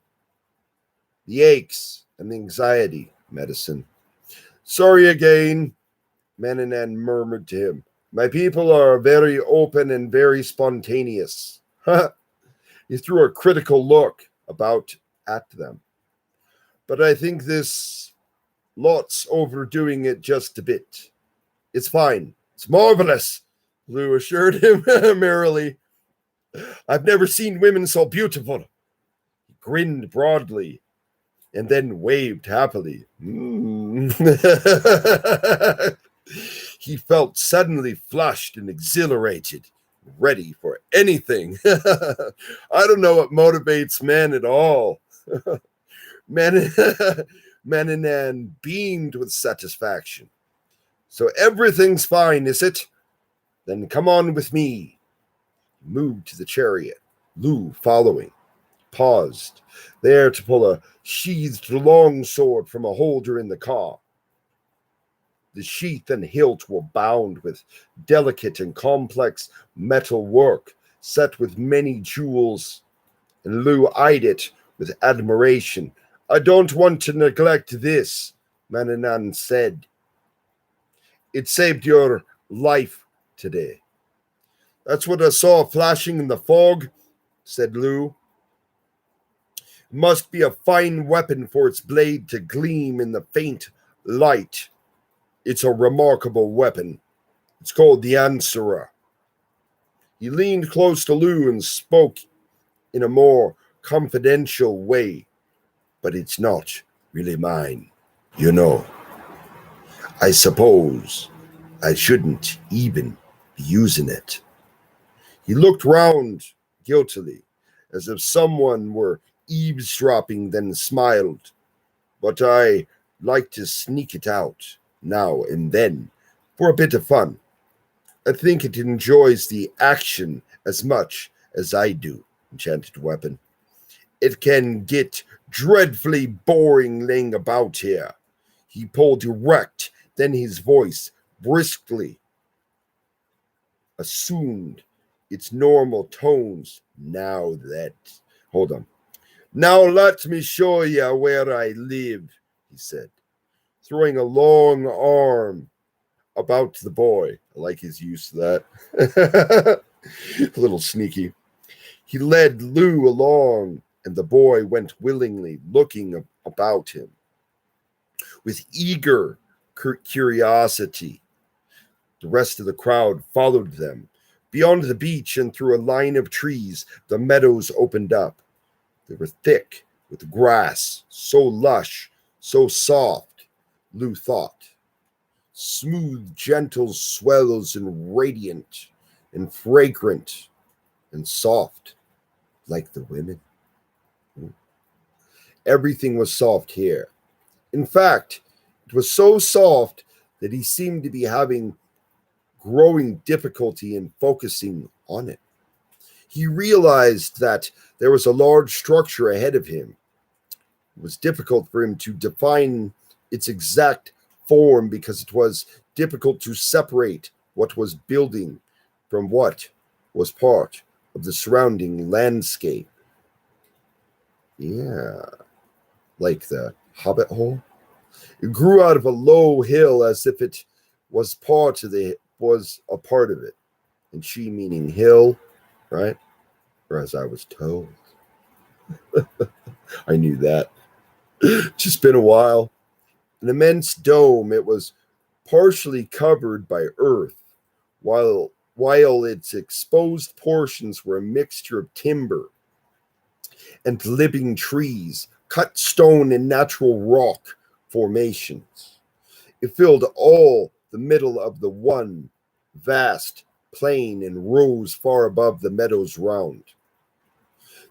the aches, and the anxiety. Medicine. Sorry again, Mananan murmured to him. My people are very open and very spontaneous. He threw a critical look about at them. But I think this lot's overdoing it just a bit. It's fine. It's marvelous, Lou assured him merrily. I've never seen women so beautiful. He grinned broadly and then waved happily. He felt suddenly flushed and exhilarated, ready for anything. I don't know what motivates men at all. Mananan beamed with satisfaction. So everything's fine, is it? Then come on with me. He moved to the chariot, Lou following, paused, there to pull a sheathed longsword from a holder in the car. The sheath and hilt were bound with delicate and complex metal work, set with many jewels, and Lou eyed it with admiration. I don't want to neglect this, Mananan said. It saved your life today. That's what I saw flashing in the fog, said Lou. It must be a fine weapon for its blade to gleam in the faint light. It's a remarkable weapon. It's called the Answerer. He leaned close to Lou and spoke in a more confidential way. But it's not really mine, you know. I suppose I shouldn't even be using it. He looked round guiltily, as if someone were eavesdropping, then smiled. But I like to sneak it out now and then for a bit of fun. I think it enjoys the action as much as I do, enchanted weapon. It can get dreadfully boring laying about here. He pulled erect, then his voice briskly assumed its normal tones. Hold on. Now let me show you where I live, he said, throwing a long arm about the boy. I like his use of that. A little sneaky. He led Lou along, and the boy went willingly, looking about him with eager curiosity. The rest of the crowd followed them. Beyond the beach and through a line of trees, the meadows opened up. They were thick with grass, so lush, so soft, Lou thought. Smooth, gentle swells and radiant and fragrant and soft, like the women. Everything was soft here. In fact, it was so soft that he seemed to be having growing difficulty in focusing on it. He realized that there was a large structure ahead of him. It was difficult for him to define its exact form because it was difficult to separate what was building from what was part of the surrounding landscape. Yeah, like the Hobbit hole. It grew out of a low hill as if it was a part of it. And she meaning hill, right? Or as I was told. I knew that. Just been a while. An immense dome, it was partially covered by earth, while its exposed portions were a mixture of timber and living trees, cut stone and natural rock formations. It filled all the middle of the one vast plain and rose far above the meadows round.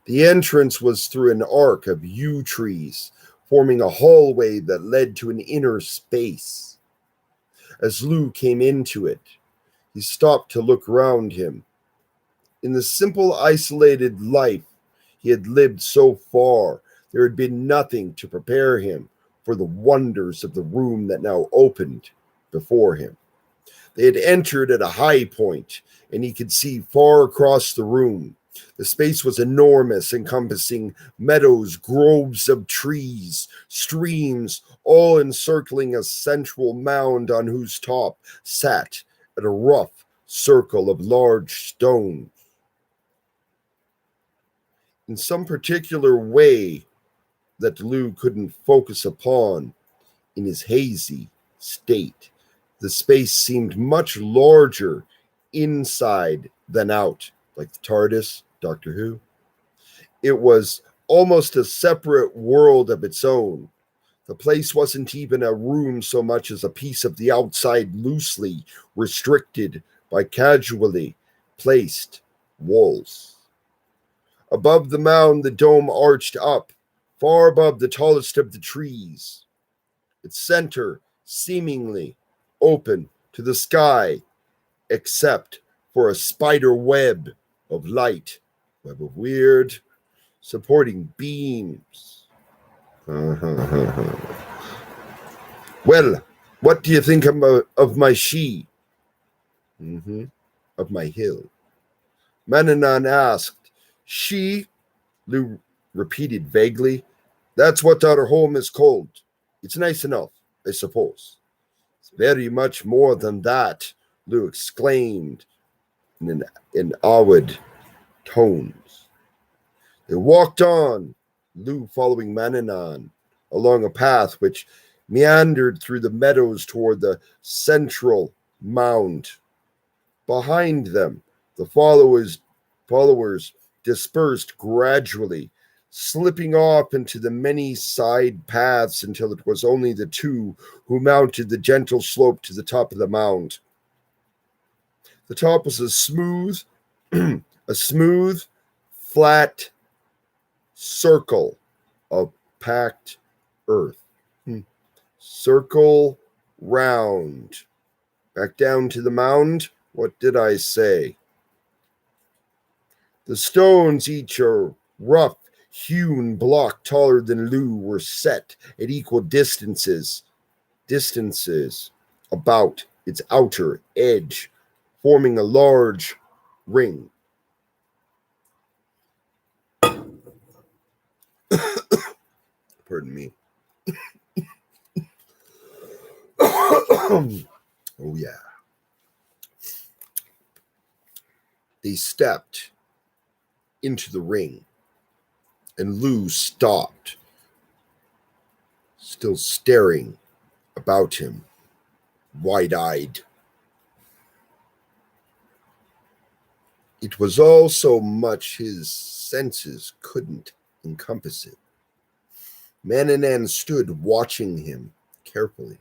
The entrance was through an arc of yew trees, forming a hallway that led to an inner space. As Lou came into it, he stopped to look around him. In the simple, isolated life he had lived so far, there had been nothing to prepare him for the wonders of the room that now opened before him. They had entered at a high point, and he could see far across the room. The space was enormous, encompassing meadows, groves of trees, streams, all encircling a central mound on whose top sat at a rough circle of large stones. In some particular way that Lou couldn't focus upon in his hazy state, the space seemed much larger inside than out, like the TARDIS, Doctor Who. It was almost a separate world of its own. The place wasn't even a room so much as a piece of the outside loosely restricted by casually placed walls. Above the mound, the dome arched up, far above the tallest of the trees. Its center seemingly open to the sky, except for a spider web of light, web of weird, supporting beams. Well, what do you think of my she? Of my hill. Mananan asked. She, Lou repeated vaguely. That's what our home is called. It's nice enough, I suppose. It's very much more than that, Lou exclaimed in awed tones. They walked on, Lou following Mananan, along a path which meandered through the meadows toward the central mound. Behind them, the followers dispersed gradually, slipping off into the many side paths until it was only the two who mounted the gentle slope to the top of the mound. The top was a smooth, flat circle of packed earth. Circle round. Back down to the mound. What did I say? The stones, each a rough hewn block taller than Lou, were set at equal distances about its outer edge, forming a large ring. Pardon me. Oh, yeah. They stepped into the ring, and Lou stopped, still staring about him, wide-eyed. It was all so much his senses couldn't encompass it. Mananan stood watching him carefully.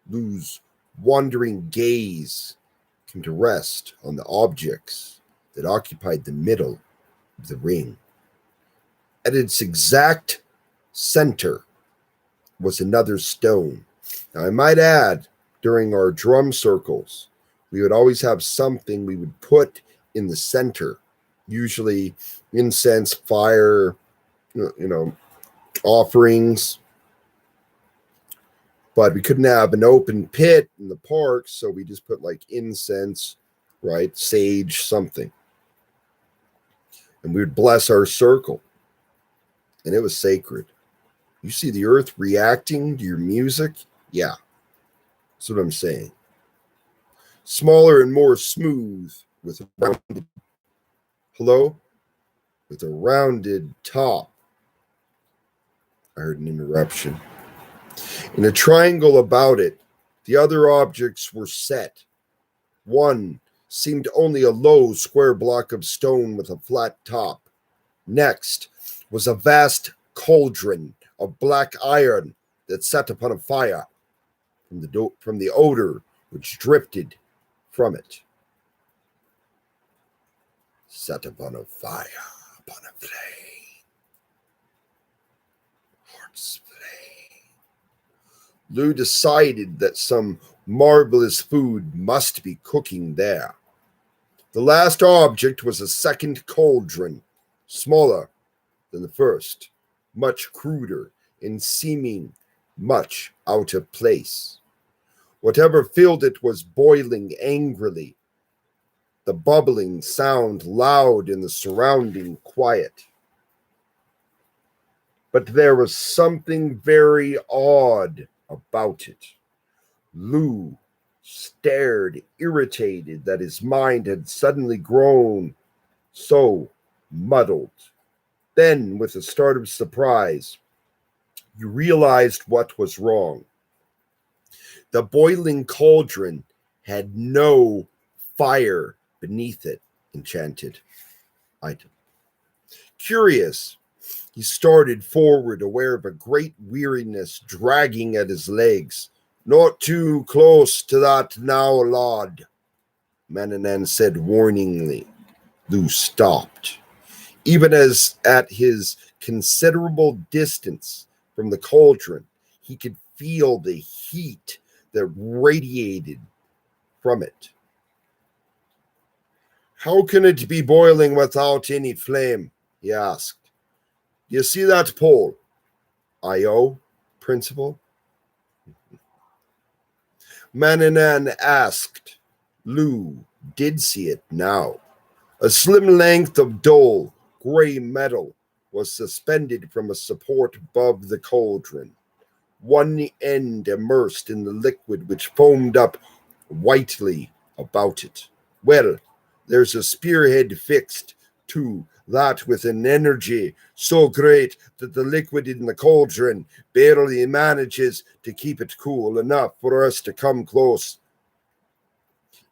Lou's wandering gaze came to rest on the objects that occupied the middle of the ring. At its exact center was another stone. Now, I might add, during our drum circles, we would always have something we would put in the center, usually incense, fire, offerings. But we couldn't have an open pit in the park, so we just put like incense, right? Sage, something. And we would bless our circle. And it was sacred. You see the earth reacting to your music? Yeah. That's what I'm saying. Smaller and more smooth with a rounded, with a rounded top. I heard an interruption. In a triangle about it, the other objects were set. One seemed only a low square block of stone with a flat top. Next was a vast cauldron of black iron that sat upon a fire from the odor which drifted from it. Sat upon a fire, upon a flame. Heart's flame. Lou decided that some marvelous food must be cooking there. The last object was a second cauldron, smaller than the first, much cruder and seeming much out of place. Whatever filled it was boiling angrily, the bubbling sound loud in the surrounding quiet. But there was something very odd about it. Lou stared, irritated that his mind had suddenly grown so muddled. Then, with a start of surprise, he realized what was wrong. The boiling cauldron had no fire beneath it. Enchanted item. Curious, he started forward, aware of a great weariness dragging at his legs. Not too close to that now, lad, Mananan said warningly. Lou stopped. Even as at his considerable distance from the cauldron, he could feel the heat that radiated from it. How can it be boiling without any flame? He asked. You see that pole? I.O., principal? Mananan asked. Lou did see it now. A slim length of dull gray metal was suspended from a support above the cauldron, one end immersed in the liquid which foamed up whitely about it. Well, there's a spearhead fixed to that with an energy so great that the liquid in the cauldron barely manages to keep it cool enough for us to come close.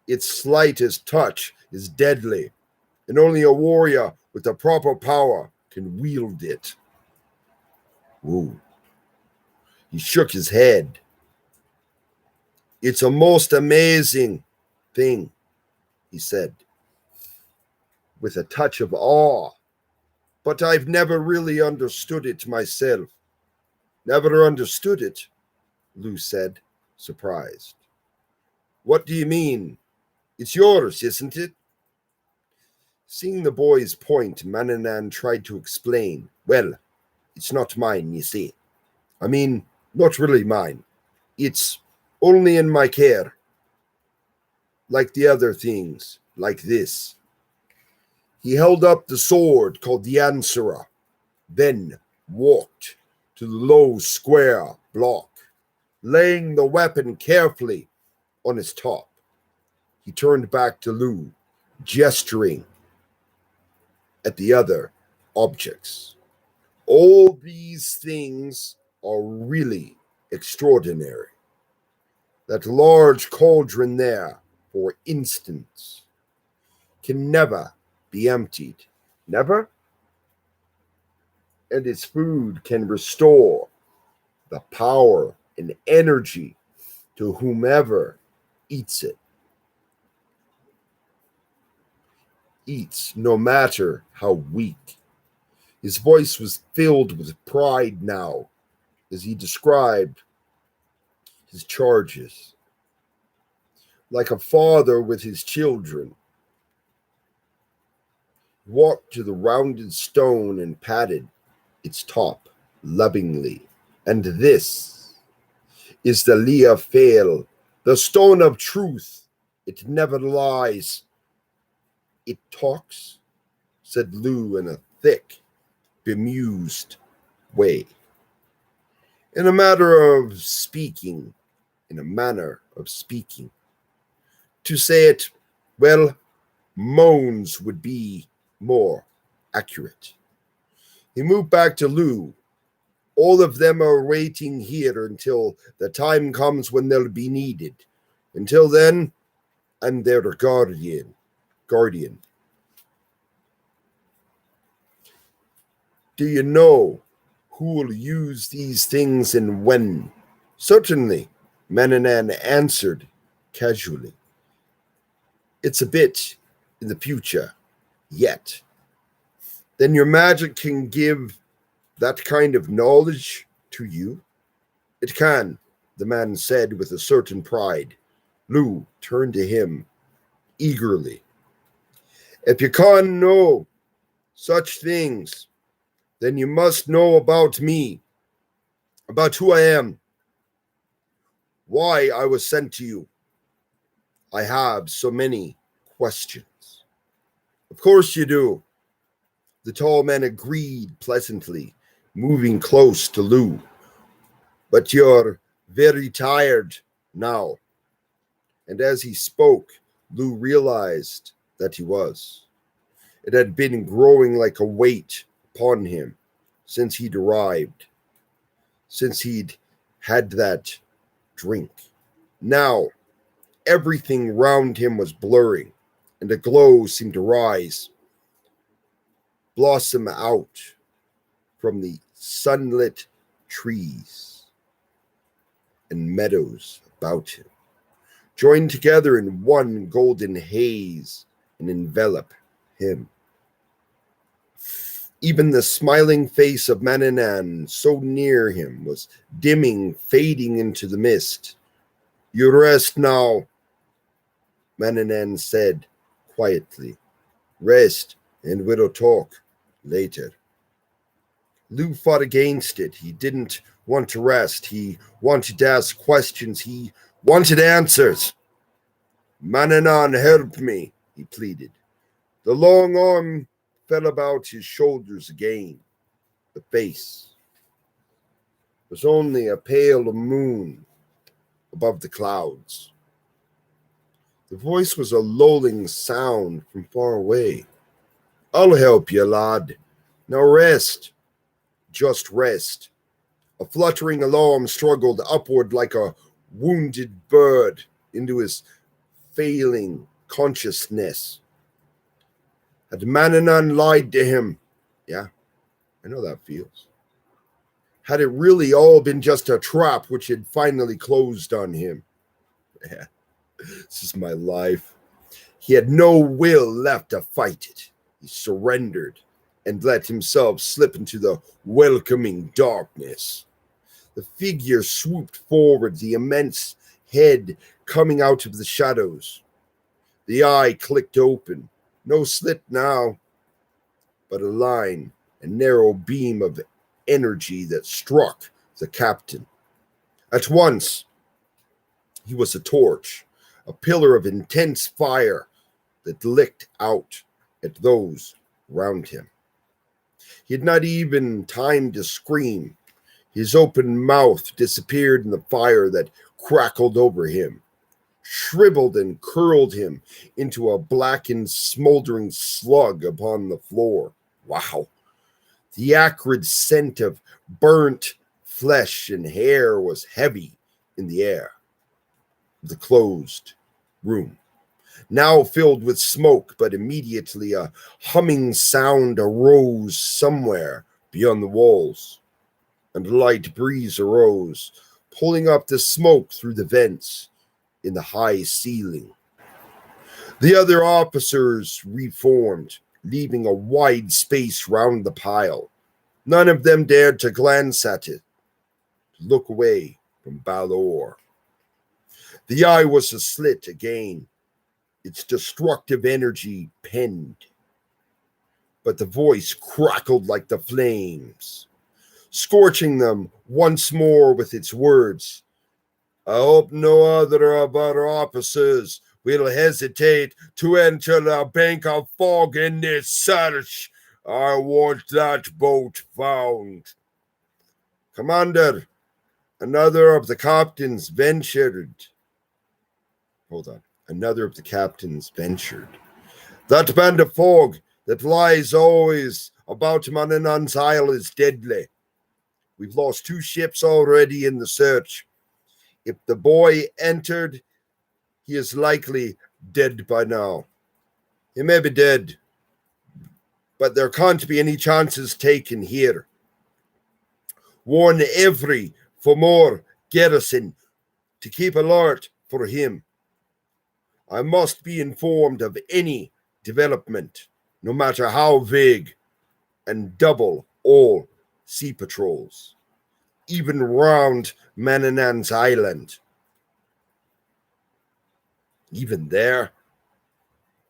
Its slightest touch is deadly, and only a warrior with the proper power can wield it. Ooh. He shook his head. It's a most amazing thing, he said, with a touch of awe. But I've never really understood it myself. Never understood it, Lou said, surprised. What do you mean? It's yours, isn't it? Seeing the boy's point, Mananan tried to explain. Well, it's not mine, you see. I mean, not really mine. It's only in my care. Like the other things, like this. He held up the sword called the Ansara, then walked to the low square block, laying the weapon carefully on its top. He turned back to Lou, gesturing at the other objects. All these things are really extraordinary. That large cauldron there, for instance, can never be emptied. Never? And its food can restore the power and energy to whomever eats it. Eats, no matter how weak. His voice was filled with pride now as he described his charges. Like a father with his children, he walked to the rounded stone and patted its top lovingly. And this is the Lia Fail, the stone of truth. It never lies. It talks, said Lou in a thick, bemused way. In a manner of speaking. To say it, well, moans would be more accurate. He moved back to Lou. All of them are waiting here until the time comes when they'll be needed. Until then, I'm their guardian. Do you know who will use these things and when? Certainly, Mananan answered casually. It's a bit in the future, yet. Then your magic can give that kind of knowledge to you? It can, the man said with a certain pride. Lou turned to him eagerly. If you can't know such things, then you must know about me, about who I am, why I was sent to you. I have so many questions. Of course you do. The tall man agreed pleasantly, moving close to Lou. But you're very tired now. And as he spoke, Lou realized that he was. It had been growing like a weight upon him since he'd arrived, since he'd had that drink. Now, everything round him was blurring, and a glow seemed to rise, blossom out from the sunlit trees and meadows about him, joined together in one golden haze and envelop him. Even the smiling face of Mananan, so near him, was dimming, fading into the mist. You rest now, Mananan said quietly. Rest, and we'll talk later. Lou fought against it. He didn't want to rest. He wanted to ask questions. He wanted answers. Mananan, help me, he pleaded. The long arm fell about his shoulders again. The face was only a pale moon above the clouds. The voice was a lulling sound from far away. I'll help you, lad. Now rest. Just rest. A fluttering alarm struggled upward like a wounded bird into his failing consciousness. Had Mananan lied to him? Yeah, I know that feels. Had it really all been just a trap which had finally closed on him? Yeah, this is my life. He had no will left to fight it. He surrendered and let himself slip into the welcoming darkness. The figure swooped forward, the immense head coming out of the shadows. The eye clicked open. No slit now, but a line, a narrow beam of energy that struck the captain. At once, he was a torch, a pillar of intense fire that licked out at those around him. He had not even time to scream. His open mouth disappeared in the fire that crackled over him, shriveled and curled him into a blackened, smoldering slug upon the floor. Wow. The acrid scent of burnt flesh and hair was heavy in the air. The closed room, now filled with smoke, but immediately a humming sound arose somewhere beyond the walls, and a light breeze arose, pulling up the smoke through the vents in the high ceiling. The other officers reformed, leaving a wide space round the pile. None of them dared to glance at it, to look away from Balor. The eye was a slit again, its destructive energy penned. But the voice crackled like the flames, scorching them once more with its words. I hope no other of our officers will hesitate to enter the bank of fog in this search. I want that boat found. Commander, another of the captains ventured. Another of the captains ventured. That band of fog that lies always about Mananan's Isle is deadly. We've lost 2 ships already in the search. If the boy entered, he is likely dead by now. He may be dead, but there can't be any chances taken here. Warn every Fomor garrison to keep alert for him. I must be informed of any development, no matter how vague, and double all sea patrols, even round Mananan's Island. Even there,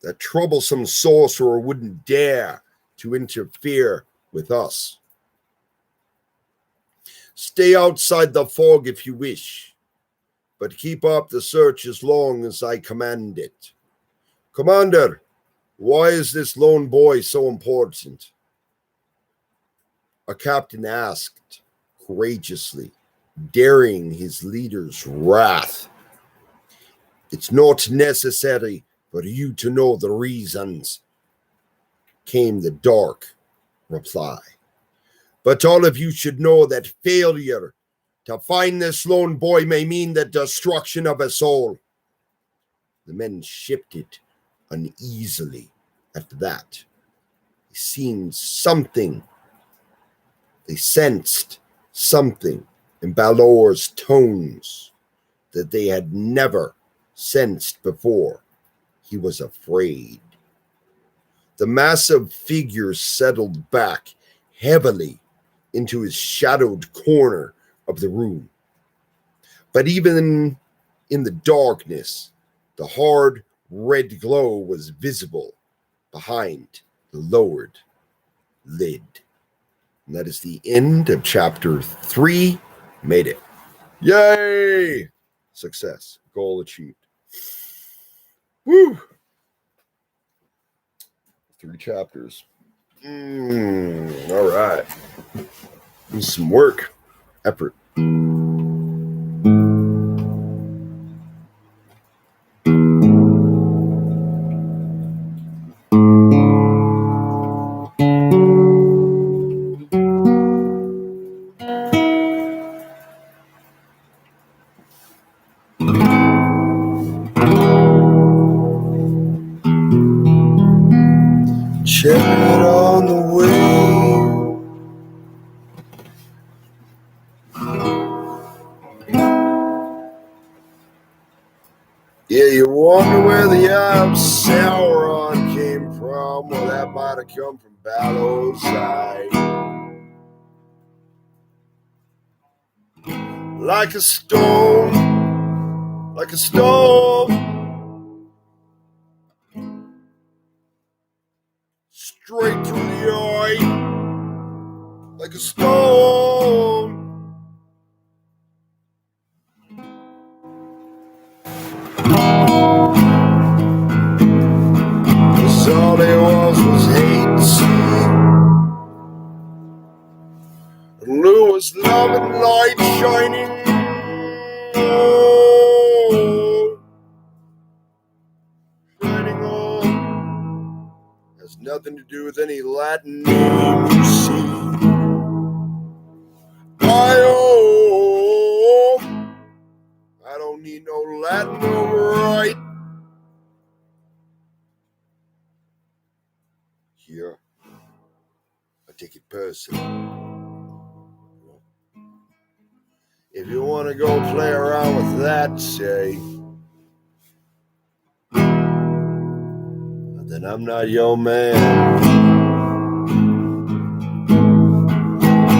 that troublesome sorcerer wouldn't dare to interfere with us. Stay outside the fog if you wish, but keep up the search as long as I command it. Commander, why is this lone boy so important? A captain asked courageously, daring his leader's wrath. It's not necessary for you to know the reasons, came the dark reply. But all of you should know that failure to find this lone boy may mean the destruction of us all. The men shifted uneasily at that. They sensed something in Balor's tones that they had never sensed before. He was afraid. The massive figure settled back heavily into his shadowed corner of the room. But even in the darkness, the hard red glow was visible behind the lowered lid. And that is the end of chapter 3. Made it. Yay! Success. Goal achieved. Woo! 3 chapters. All right. This is some work. Effort. Chariot on the way. Yeah, you wonder where the eye of Sauron came from. Well, that might have come from Balor's side. Like a stone like a stove, straight through the eye, like a stone. Cause all there was hate, see. And Lou was love and light shining. Oh, shining on. Has nothing to do with any Latin name you see. I don't need no Latin override. Here, I take it personal. If you want to go play around with that, say, then I'm not your man.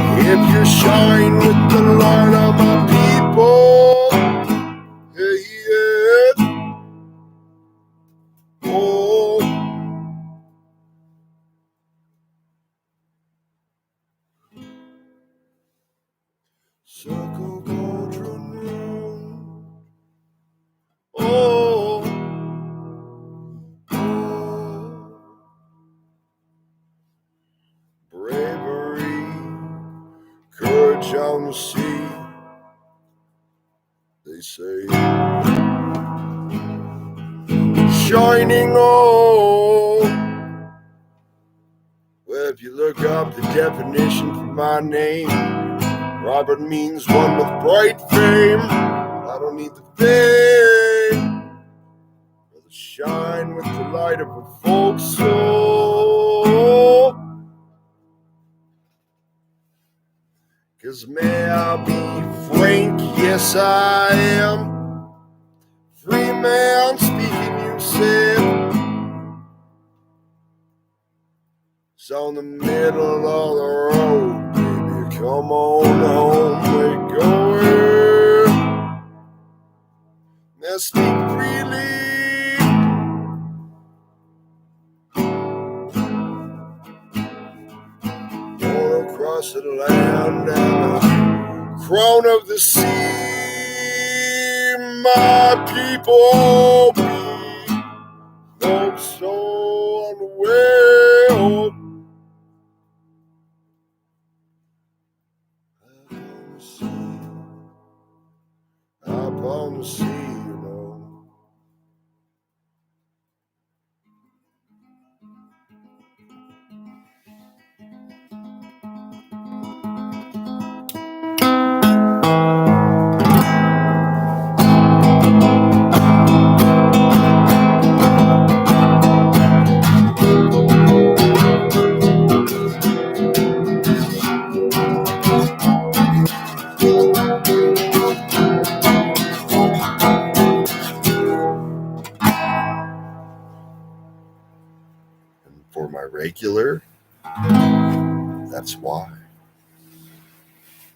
If you shine with the light of my people, hey, yeah. Oh, circle cauldron round. Oh, oh, bravery, courage on the sea. They say, shining on. Well, if you look up the definition for my name, Robert means one with bright fame. I don't need the fame, or the shine with the light of a folk soul. 'Cause may I be frank, yes I am. Free man speaking, you said. It's on the middle of the road, baby. Come on home, we're going. Now speak freely. Going across the land and the crown of the sea. My people be folks so on the way home. Up on the sea, you know. And for my regular, that's why.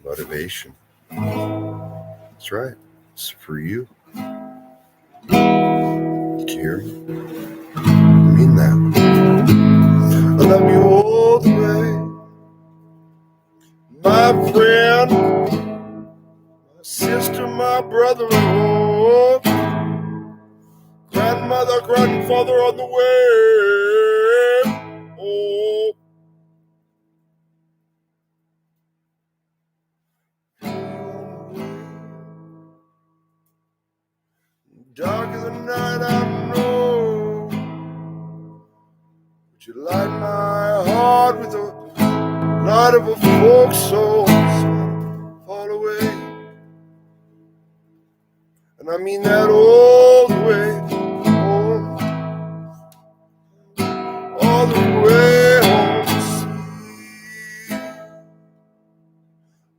Motivation. That's right. It's for you. Care. I mean that. I love you all the way. My friend, my sister, my brother, oh, grandmother, grandfather on the way. Oh, darker than night, I know. Would you light my heart with the light of a folk soul? Fall away. And I mean that all the way home. All the way home to see.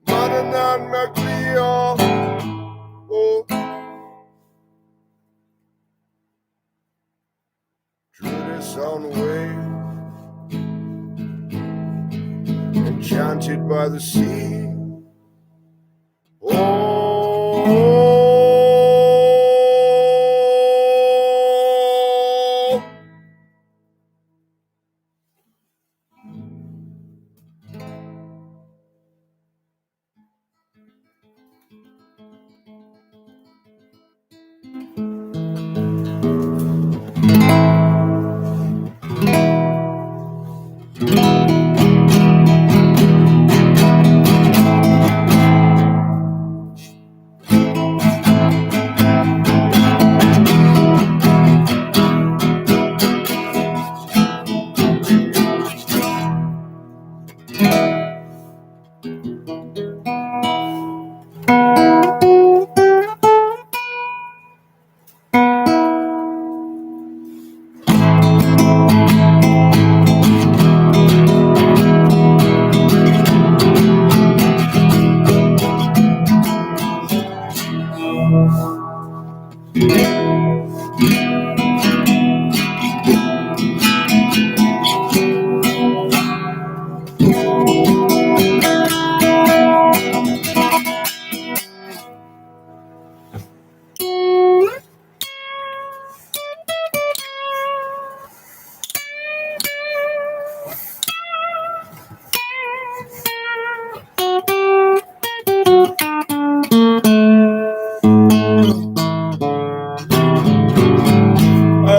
Mananan Macleo. Oh, drew this on the way. Enchanted by the sea. Oh, I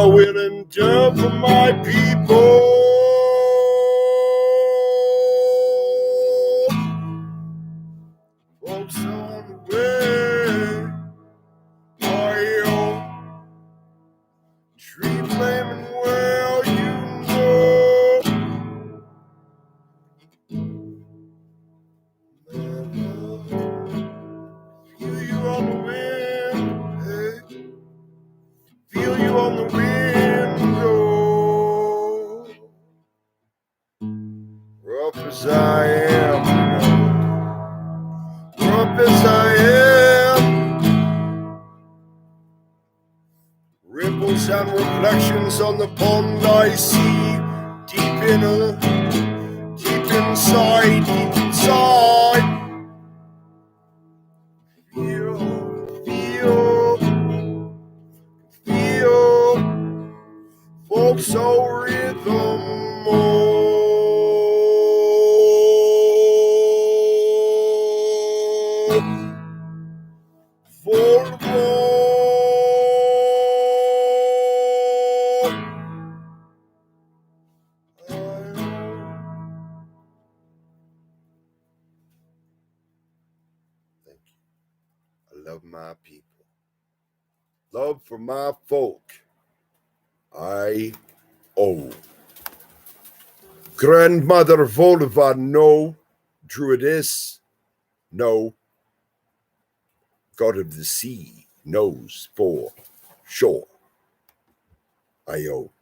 will endure for my people. Folks on the way, oil, tree flaming well, you know. Feel you on the wind, hey. Feel you on the window. Rough as I am, rough as I am. Ripples and reflections on the pond I see. Deep inside, deep inside. Feel, folk soul rhythm. Thank you. I love my people. Love for my folk. I owe. Grandmother Volva, no. Druidess, no. God of the sea knows for sure. I owe.